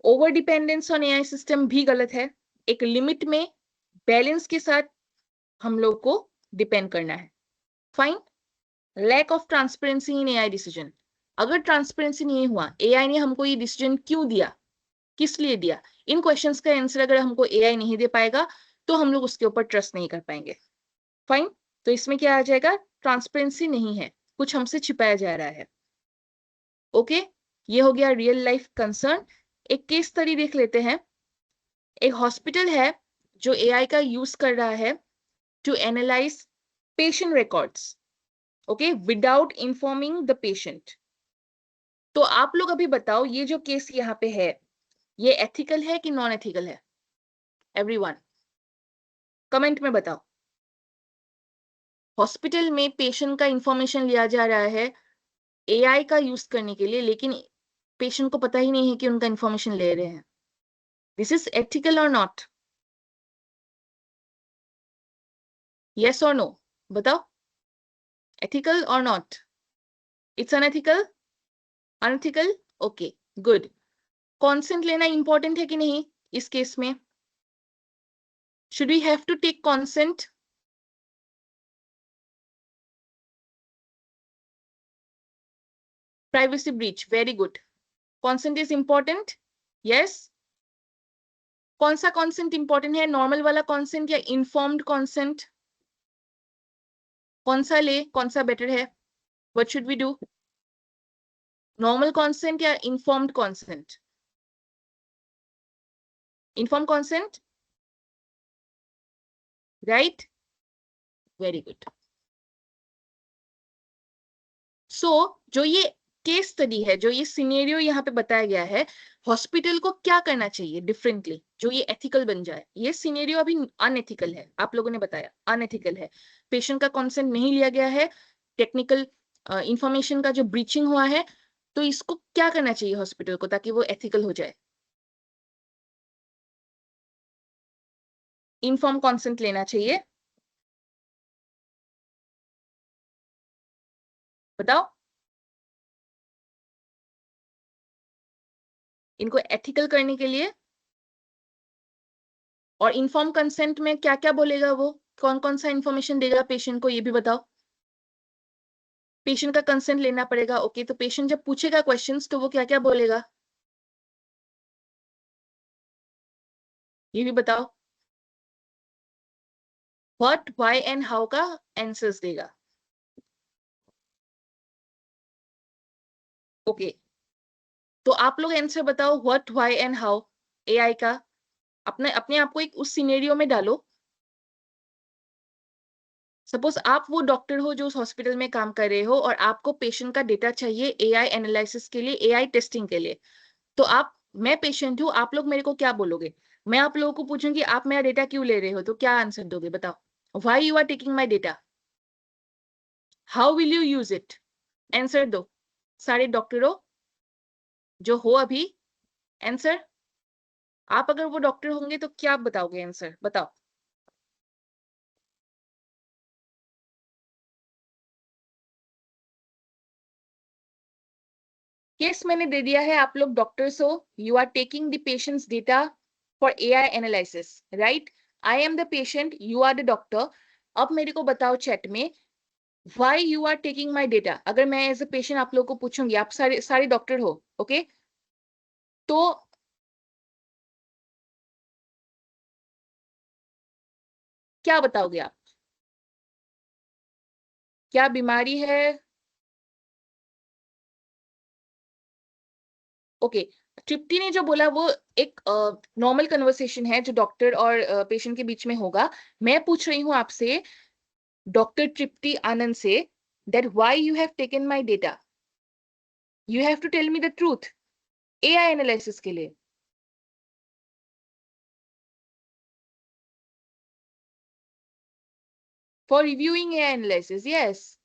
Over dependence on AI system भी गलत है, एक लिमिट में बैलेंस के साथ हम लोग को डिपेंड करना है। Fine. Lack of transparency in AI decision, अगर ट्रांसपेरेंसी नहीं हुआ, एआई ने हमको ये डिसीजन क्यों दिया, किस लिए दिया, इन क्वेश्चंस का आंसर अगर हमको एआई नहीं दे पाएगा तो हम लोग उसके ऊपर ट्रस्ट नहीं कर पाएंगे। फाइन। तो इसमें क्या आ जाएगा? ट्रांसपेरेंसी नहीं है, कुछ हमसे छिपाया जा रहा है। ओके, ये हो गया रियल लाइफ कंसर्न। एक केस स्टडी देख लेते हैं। एक हॉस्पिटल है जो एआई का यूज कर रहा है to analyse patient records, okay, without informing the patient. तो आप लोग अभी बताओ, ये जो केस यहाँ पे है ये एथिकल है कि नॉन एथिकल है? एवरीवन कमेंट में बताओ। हॉस्पिटल में पेशेंट का इंफॉर्मेशन लिया जा रहा है एआई का यूज करने के लिए, लेकिन पेशेंट को पता ही नहीं है कि उनका इंफॉर्मेशन ले रहे हैं। दिस इज एथिकल और नॉट? यस और नो बताओ, एथिकल और not? It's unethical? Unethical, okay, good. Consent लेना इंपॉर्टेंट है कि नहीं इस केस में? Should we have to take consent? Privacy breach, very good. Consent is important, yes. कौन सा कॉन्सेंट इंपॉर्टेंट है, नॉर्मल वाला कॉन्सेंट या इन्फॉर्म्ड कॉन्सेंट? कौन सा ले, कौन सा बेटर है? What should we do, normal consent या informed consent? Inform consent, right, very good. So जो ये केस स्टडी है, जो ये सिनेरियो यहाँ पे बताया गया है, हॉस्पिटल को क्या करना चाहिए डिफरेंटली जो ये एथिकल बन जाए? ये सिनेरियो अभी अनएथिकल है, आप लोगों ने बताया अनएथिकल है, पेशेंट का कंसेंट नहीं लिया गया है, टेक्निकल इंफॉर्मेशन का जो ब्रीचिंग हुआ है, तो इसको क्या करना चाहिए हॉस्पिटल को ताकि वो एथिकल हो जाए? इन्फॉर्म कंसेंट लेना चाहिए, बताओ। इनको एथिकल करने के लिए। और इन्फॉर्म कंसेंट में क्या क्या बोलेगा वो, कौन कौन सा इंफॉर्मेशन देगा पेशेंट को, ये भी बताओ। पेशेंट का कंसेंट लेना पड़ेगा, ओके, तो पेशेंट जब पूछेगा क्वेश्चंस तो वो क्या क्या बोलेगा, ये भी बताओ। व्हाट, व्हाई एंड हाउ का आंसर्स देगा, ओके। तो आप लोग आंसर बताओ, what, why and how AI का। अपने अपने आप को एक उस सिनेरियो में डालो। सपोज आप वो डॉक्टर हो जो उस हॉस्पिटल में काम कर रहे हो और आपको पेशेंट का डेटा चाहिए एआई एनालिसिस के लिए, एआई टेस्टिंग के लिए। तो आप, मैं पेशेंट हूँ, आप लोग मेरे को क्या बोलोगे? मैं आप लोगों को पूछूंगी आप मेरा डेटा क्यों ले रहे हो, तो क्या आंसर दोगे बताओ? Why you are taking my data, how will you use it, answer दो सारे डॉक्टरों जो हो अभी, आंसर। आप अगर वो डॉक्टर होंगे तो क्या बताओगे, आंसर बताओ। केस मैंने दे दिया है, आप लोग डॉक्टर्स हो, you are taking the patient's data for AI analysis, right? I am the patient, you are the doctor. अब मेरे को बताओ चैट में, why you are taking my data? अगर मैं एज ए पेशेंट आप लोग को पूछूंगी, आप सारे सारे डॉक्टर हो, ओके, तो क्या बताओगे आप? क्या बीमारी है? ओके, तृप्ति ने जो बोला वो एक नॉर्मल कन्वर्सेशन है जो डॉक्टर और पेशेंट के बीच में होगा। मैं पूछ रही हूँ आपसे, डॉक्टर तृप्ति आनंद से, that why you have taken my data. You have to tell me the truth. AI analysis के लिए for reviewing AI analysis, yes.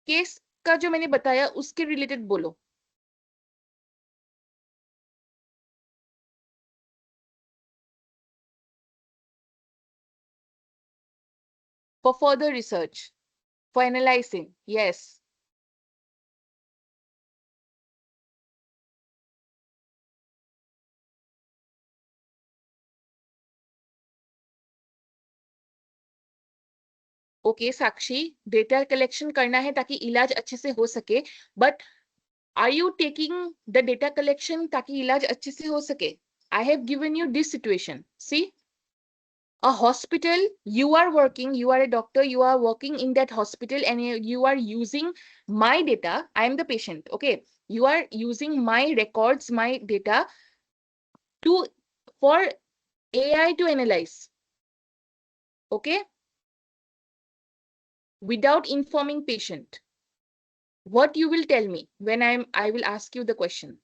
Case का जो मैंने बताया उसके रिलेटेड बोलो। For further research, for analysing, yes. Okay Sakshi, data collection करना है ताकि इलाज अच्छे से हो सके, but are you taking the data collection ताकि इलाज अच्छे से हो सके? I have given you this situation, see a hospital, you are working, you are a doctor, you are working in that hospital, and you are using my data. I am the patient, okay? You are using my records, my data to for AI to analyze, okay, without informing patient. What you will tell me when I will ask you the question?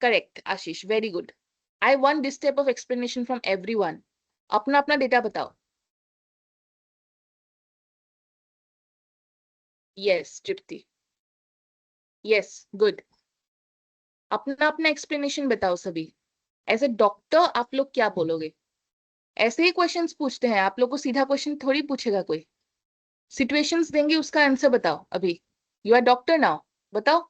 Correct, Ashish, very good. I want this type of explanation from everyone. अपना अपना data बताओ। Yes, Tripti. Yes, good. अपना अपना explanation बताओ सभी। As a doctor आप लोग क्या बोलोगे? ऐसे ही क्वेश्चंस पूछते हैं, आप लोग को सीधा क्वेश्चन थोड़ी पूछेगा कोई। सिचुएशंस देंगे, उसका आंसर बताओ अभी। यू आर डॉक्टर नाउ, बताओ।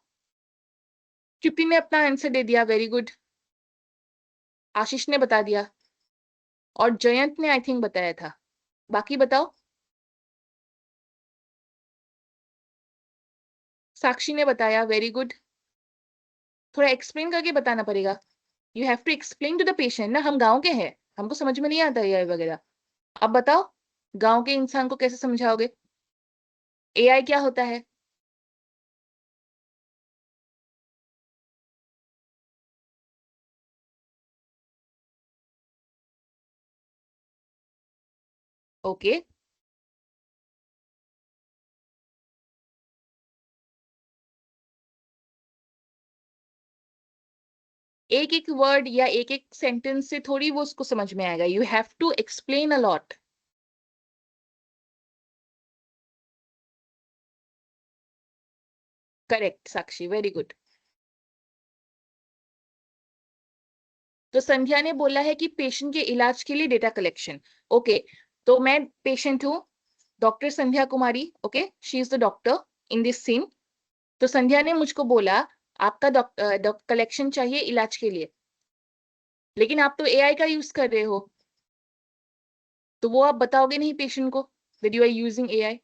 तृप्ति ने अपना आंसर दे दिया, वेरी गुड। आशीष ने बता दिया, और जयंत ने आई थिंक बताया था। बाकी बताओ। साक्षी ने बताया, वेरी गुड। थोड़ा एक्सप्लेन करके बताना पड़ेगा। You have to explain to the patient ना, हम गाँव के हैं, हमको समझ में नहीं आता ये वगैरह। अब बताओ, गाँव के इंसान को कैसे समझाओगे एआई क्या होता है? ओके, एक एक वर्ड या एक एक सेंटेंस से थोड़ी वो उसको समझ में आएगा। You have to explain a lot. Correct Sakshi, very good. तो संध्या ने बोला है कि पेशेंट के इलाज के लिए डेटा कलेक्शन। ओके, तो मैं पेशेंट हूँ, doctor Sandhya Kumari, okay, she is the doctor in this scene. तो संध्या ने मुझको बोला आपका कलेक्शन चाहिए इलाज के लिए, लेकिन आप तो एआई का यूज कर रहे हो, तो वो आप बताओगे नहीं पेशेंट को that you are using AI?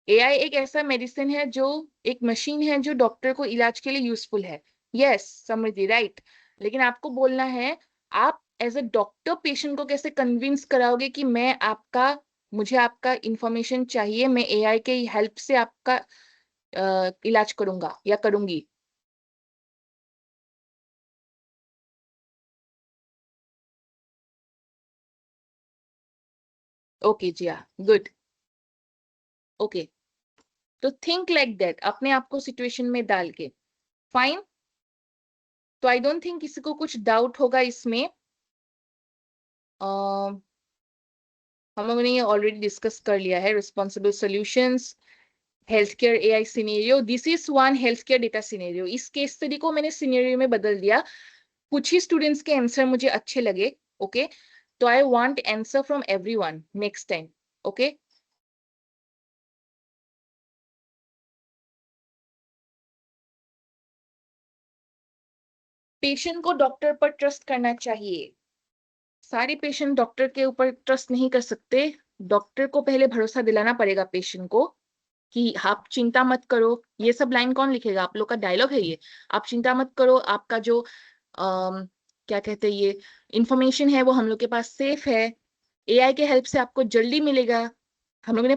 AI एक ऐसा मेडिसिन है, जो एक मशीन है जो डॉक्टर को इलाज के लिए यूजफुल है। यस समृद्धि, राइट। लेकिन आपको बोलना है, आप एज अ डॉक्टर पेशेंट को कैसे कन्विंस कराओगे कि मैं आपका, मुझे आपका इंफॉर्मेशन चाहिए, मैं एआई के हेल्प से आपका इलाज करूंगा या करूंगी। ओके जी, हाँ, गुड। ओके, तो थिंक लाइक दैट, अपने आप को सिचुएशन में डाल के। फाइन, तो आई डोंट थिंक किसी को कुछ डाउट होगा इसमें। हम लोगों ने ये ऑलरेडी डिस्कस कर लिया है, responsible solutions, health care AI scenario. This is one health care data scenario. इस केस स्टडी को मैंने सिनेरियो में बदल दिया। कुछ ही स्टूडेंट्स के आंसर मुझे अच्छे लगे, ओके, तो I want answer from everyone next time, okay. Patient को डॉक्टर पर ट्रस्ट करना चाहिए। सारे पेशेंट डॉक्टर के ऊपर ट्रस्ट नहीं कर सकते। डॉक्टर को पहले भरोसा दिलाना पड़ेगा पेशेंट को कि आप चिंता मत करो। ये सब लाइन कौन लिखेगा? आप लोग का डायलॉग है ये। आप चिंता मत करो, आपका जो क्या कहते हैं, ये इंफॉर्मेशन है वो हम लोग के पास सेफ है, एआई के हेल्प से आपको जल्दी मिलेगा। हम लोगों ने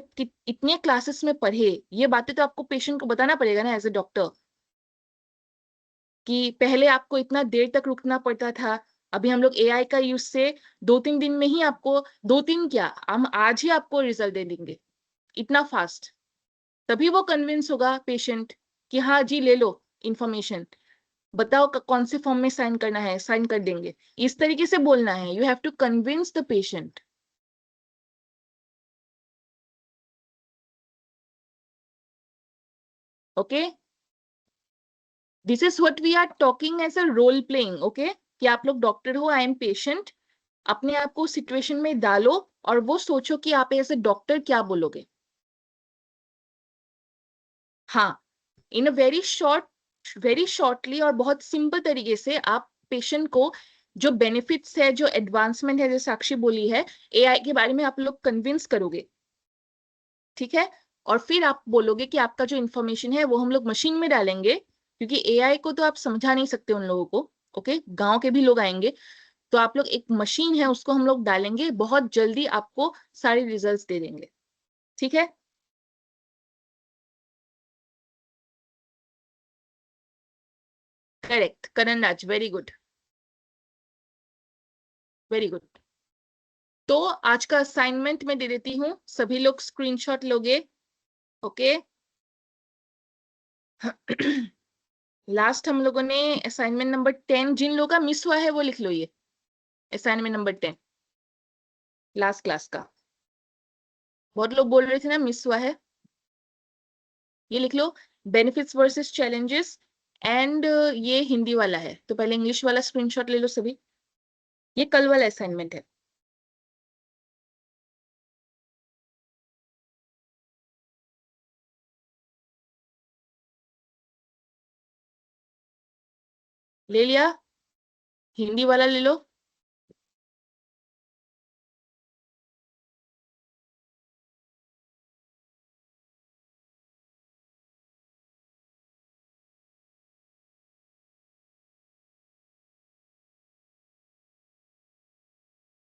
इतने क्लासेस में पढ़े, ये बातें तो आपको पेशेंट को बताना पड़ेगा ना एज ए डॉक्टर, कि पहले आपको इतना देर तक रुकना पड़ता था, अभी हम लोग एआई का यूज से 2-3 दिन में ही आपको, 2-3 क्या, हम आज ही आपको रिजल्ट दे देंगे, इतना फास्ट। तभी वो कन्विंस होगा पेशेंट कि हाँ जी ले लो इंफॉर्मेशन, बताओ कौन से फॉर्म में साइन करना है, साइन कर देंगे। इस तरीके से बोलना है, you have to convince the patient. Okay, this is what we are talking as a role playing. Okay, कि आप लोग डॉक्टर हो, आई एम पेशेंट, अपने आप को सिचुएशन में डालो और वो सोचो कि आप एज ए डॉक्टर क्या बोलोगे। हाँ, इन अ वेरी शॉर्टली और बहुत सिंपल तरीके से आप पेशेंट को जो बेनिफिट्स है, जो एडवांसमेंट है, जो साक्षी बोली है एआई के बारे में, आप लोग कन्विंस करोगे। ठीक है, और फिर आप बोलोगे कि आपका जो इंफॉर्मेशन है वो हम लोग मशीन में डालेंगे, क्योंकि एआई को तो आप समझा नहीं सकते उन लोगों को। ओके, गांव के भी लोग आएंगे, तो आप लोग एक मशीन है उसको हम लोग डालेंगे, बहुत जल्दी आपको सारे रिजल्ट्स दे देंगे। ठीक है, करेक्ट करण राज, वेरी गुड, वेरी गुड। तो आज का असाइनमेंट मैं दे देती हूँ, सभी लोग स्क्रीनशॉट लोगे। ओके, लास्ट हम लोगों ने असाइनमेंट नंबर 10, जिन लोगों का मिस हुआ है वो लिख लो, ये असाइनमेंट नंबर 10 लास्ट क्लास का। बहुत लोग बोल रहे थे ना मिस हुआ है, ये लिख लो, बेनिफिट्स वर्सेस चैलेंजेस। एंड ये हिंदी वाला है, तो पहले इंग्लिश वाला स्क्रीनशॉट ले लो सभी, ये कल वाला असाइनमेंट है। ले लिया, हिंदी वाला ले लो।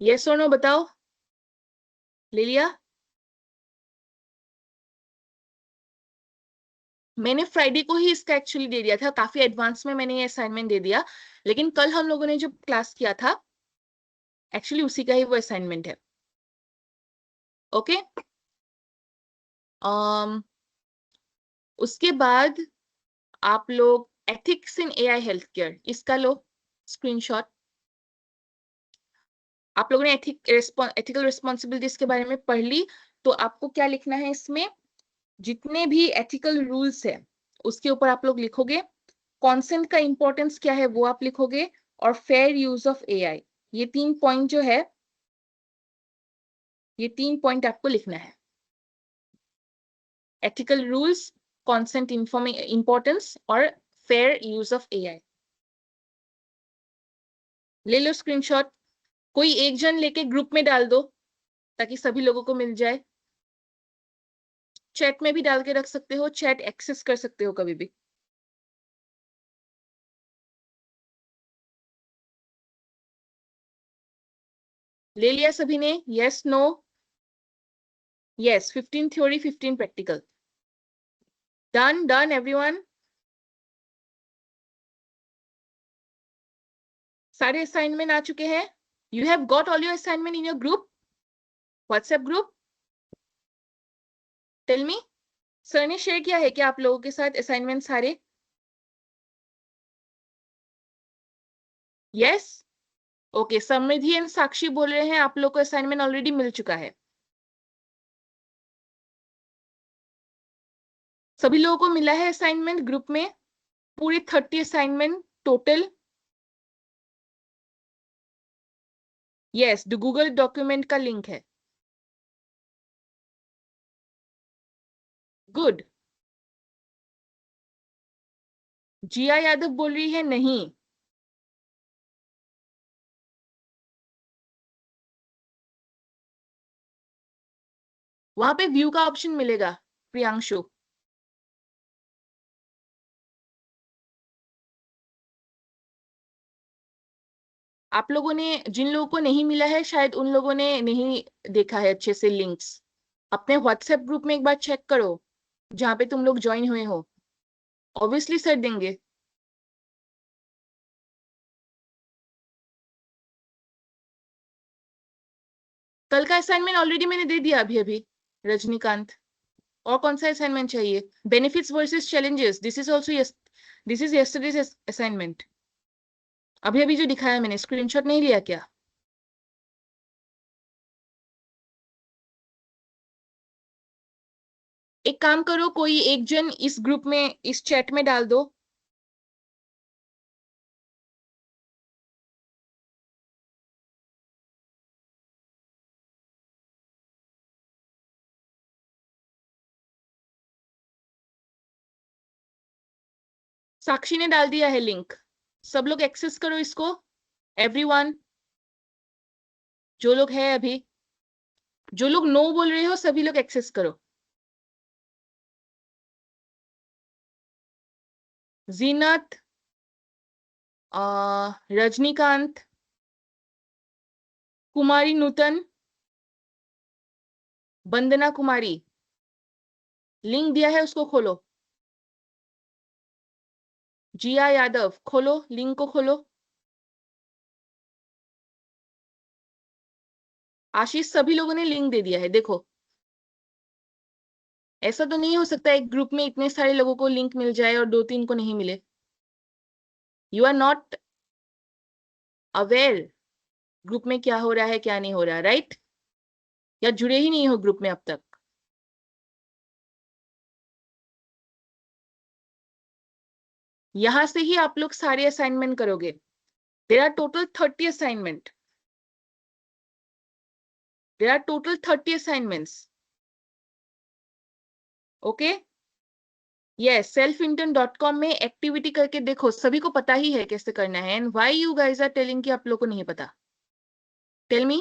ये सोनो बताओ, ले लिया। मैंने फ्राइडे को ही इसका एक्चुअली दे दिया था, काफी एडवांस में मैंने ये असाइनमेंट दे दिया, लेकिन कल हम लोगों ने जो क्लास किया था एक्चुअली उसी का ही वो असाइनमेंट है। ओके, उसके बाद आप लोग ethics in AI health care, इसका लो स्क्रीनशॉट। आप लोगों ने एथिकल रिस्पॉन्सिबिलिटीज के बारे में पढ़ ली, तो आपको क्या लिखना है इसमें, जितने भी एथिकल रूल्स है उसके ऊपर आप लोग लिखोगे, कॉन्सेंट का इंपॉर्टेंस क्या है वो आप लिखोगे, और फेयर यूज ऑफ एआई, ये 3 पॉइंट जो है, ये 3 पॉइंट आपको लिखना है। एथिकल रूल्स, कॉन्सेंट इंपॉर्टेंस और फेयर यूज ऑफ एआई। ले लो स्क्रीनशॉट, कोई एक जन लेके ग्रुप में डाल दो ताकि सभी लोगों को मिल जाए। चैट में भी डाल के रख सकते हो, चैट एक्सेस कर सकते हो कभी भी। ले लिया सभी ने, yes no? Yes, 15 theory 15 practical. Done done everyone, सारे असाइनमेंट आ चुके हैं। You have got all your assignment in your group, WhatsApp group. Tell me, sir ने शेयर किया है क्या आप लोगों के साथ असाइनमेंट सारे? Yes, okay, Samriddhi and Sakshi बोल रहे हैं आप लोग को असाइनमेंट ऑलरेडी मिल चुका है। सभी लोगों को मिला है असाइनमेंट ग्रुप में, पूरे 30 assignment total? Yes, Google document का लिंक है। गुड। जिया यादव बोल रही है नहीं। वहां पे व्यू का ऑप्शन मिलेगा प्रियांशु। आप लोगों ने, जिन लोगों को नहीं मिला है शायद उन लोगों ने नहीं देखा है अच्छे से लिंक्स। अपने व्हाट्सएप ग्रुप में एक बार चेक करो जहां पे तुम लोग ज्वाइन हुए हो, ऑब्वियसली सर देंगे। कल का असाइनमेंट ऑलरेडी मैंने दे दिया अभी अभी, रजनीकांत। और कौन सा असाइनमेंट चाहिए? Benefits versus challenges, this is also, this is yesterday's assignment. अभी अभी जो दिखाया मैंने, स्क्रीनशॉट नहीं लिया क्या? एक काम करो, कोई एक जन इस ग्रुप में, इस चैट में डाल दो। साक्षी ने डाल दिया है लिंक, सब लोग एक्सेस करो इसको, एवरीवन। जो लोग है अभी, जो लोग नो बोल रहे हो सभी लोग एक्सेस करो। जीनत, रजनीकांत, कुमारी नूतन, वंदना कुमारी, लिंक दिया है उसको खोलो। जिया यादव, खोलो लिंक को, खोलो। आशीष, सभी लोगों ने लिंक दे दिया है, देखो। ऐसा तो नहीं हो सकता एक ग्रुप में इतने सारे लोगों को लिंक मिल जाए और दो तीन को नहीं मिले। You are not aware group में क्या हो रहा है क्या नहीं हो रहा, राइट? या जुड़े ही नहीं हो ग्रुप में अब तक? यहां से ही आप लोग सारे असाइनमेंट करोगे। There are total 30 assignment, there are total 30 assignments. Okay, yes, selfintern.com में एक्टिविटी करके देखो, सभी को पता ही है कैसे करना है। And why you guys are telling कि आप लोग को नहीं पता? Tell me.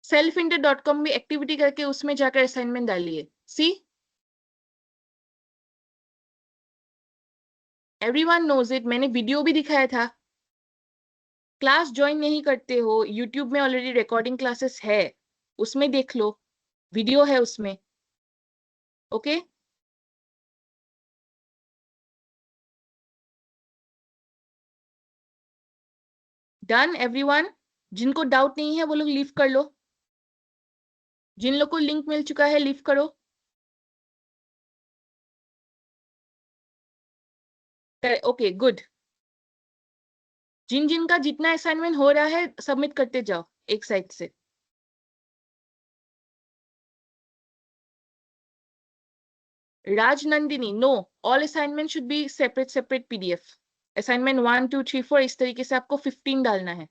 selfinter.com में एक्टिविटी करके उसमें जाकर असाइनमेंट डालिए। सी, एवरीवन नोज इट, मैंने वीडियो भी दिखाया था। क्लास ज्वाइन नहीं करते हो, यूट्यूब में ऑलरेडी रिकॉर्डिंग क्लासेस है, उसमें देख लो, वीडियो है उसमें। Okay, done everyone. जिनको डाउट नहीं है वो लोग लीव कर लो, जिन लोग को लिंक मिल चुका है लीव करो। Okay good. जिन जिन का जितना असाइनमेंट हो रहा है सबमिट करते जाओ एक साइड से। Rajnandini, no, all assignment should be separate separate PDF. Assignment 1 2 3 4 इस तरीके से आपको 15 डालना है।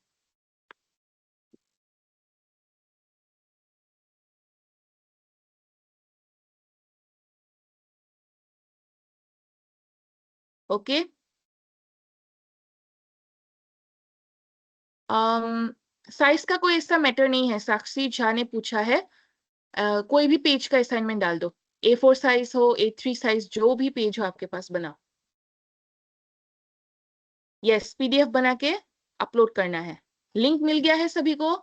ओके, साइज का कोई ऐसा मैटर नहीं है, साक्षी झा ने पूछा है। कोई भी पेज का असाइनमेंट डाल दो, A4 साइज हो, A3 साइज, जो भी पेज हो आपके पास बनाओ। यस, पीडीएफ बना के अपलोड करना है। लिंक मिल गया है सभी को?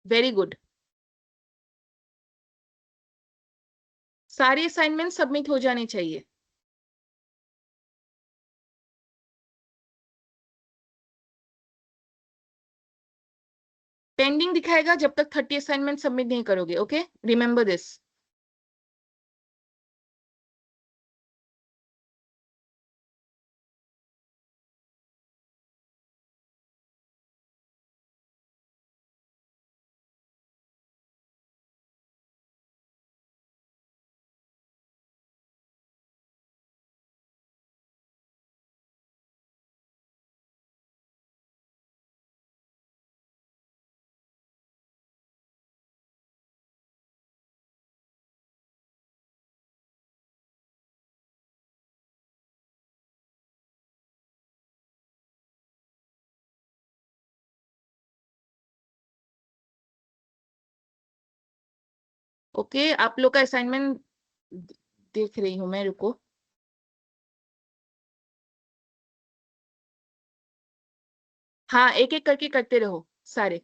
Very good. सारे असाइनमेंट सबमिट हो जाने चाहिए। पेंडिंग दिखाएगा जब तक 30 असाइनमेंट सबमिट नहीं करोगे। Okay, remember this. ओके, आप लोग का असाइनमेंट देख रही हूं मैं, रुको। हाँ, एक एक करके करते रहो सारे।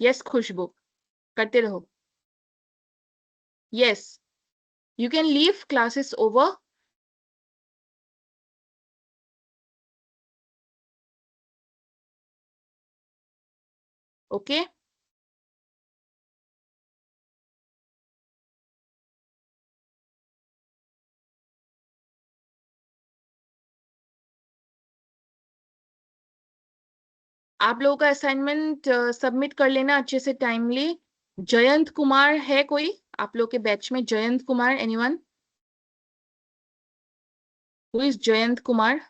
यस खुशबू, करते रहो। Yes, you can leave, classes over. Okay, आप लोगों का असाइनमेंट सबमिट कर लेना अच्छे से, टाइमली। जयंत कुमार है कोई आप लोग के बैच में? Jayant Kumar, anyone? Who is Jayant Kumar?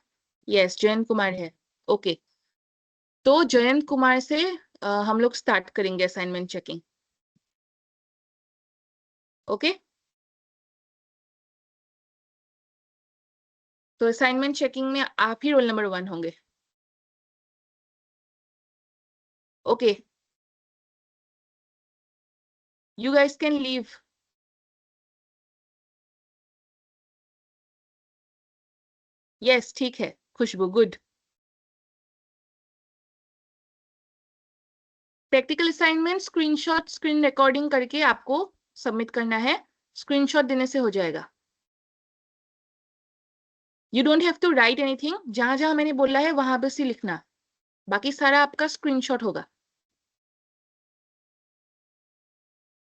Yes, Jayant Kumar है। ओके, तो जयंत कुमार से हम लोग स्टार्ट करेंगे असाइनमेंट चेकिंग। ओके, तो असाइनमेंट चेकिंग में आप ही रोल नंबर 1 होंगे। Okay, you guys can leave. Yes, ठीक है Khushboo, good. Practical assignment screenshot, screen recording करके आपको सबमिट करना है। स्क्रीनशॉट देने से हो जाएगा। You don't have to write anything, जहां जहां मैंने बोला है वहां बस ही लिखना, बाकी सारा आपका स्क्रीनशॉट होगा।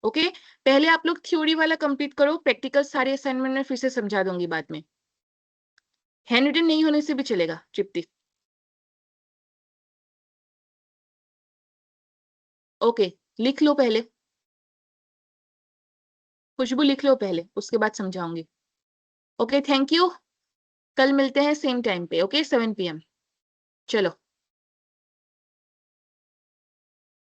ओके, पहले आप लोग थ्योरी वाला कंप्लीट करो, प्रैक्टिकल सारे असाइनमेंट में फिर से समझा दूंगी बाद में। हैंड रिटन नहीं होने से भी चलेगा ट्रिप्टिक। ओके, लिख लो पहले, खुशबू लिख लो पहले, उसके बाद समझाऊंगी। Okay, thank you. कल मिलते हैं सेम टाइम पे, ओके 7 PM। चलो।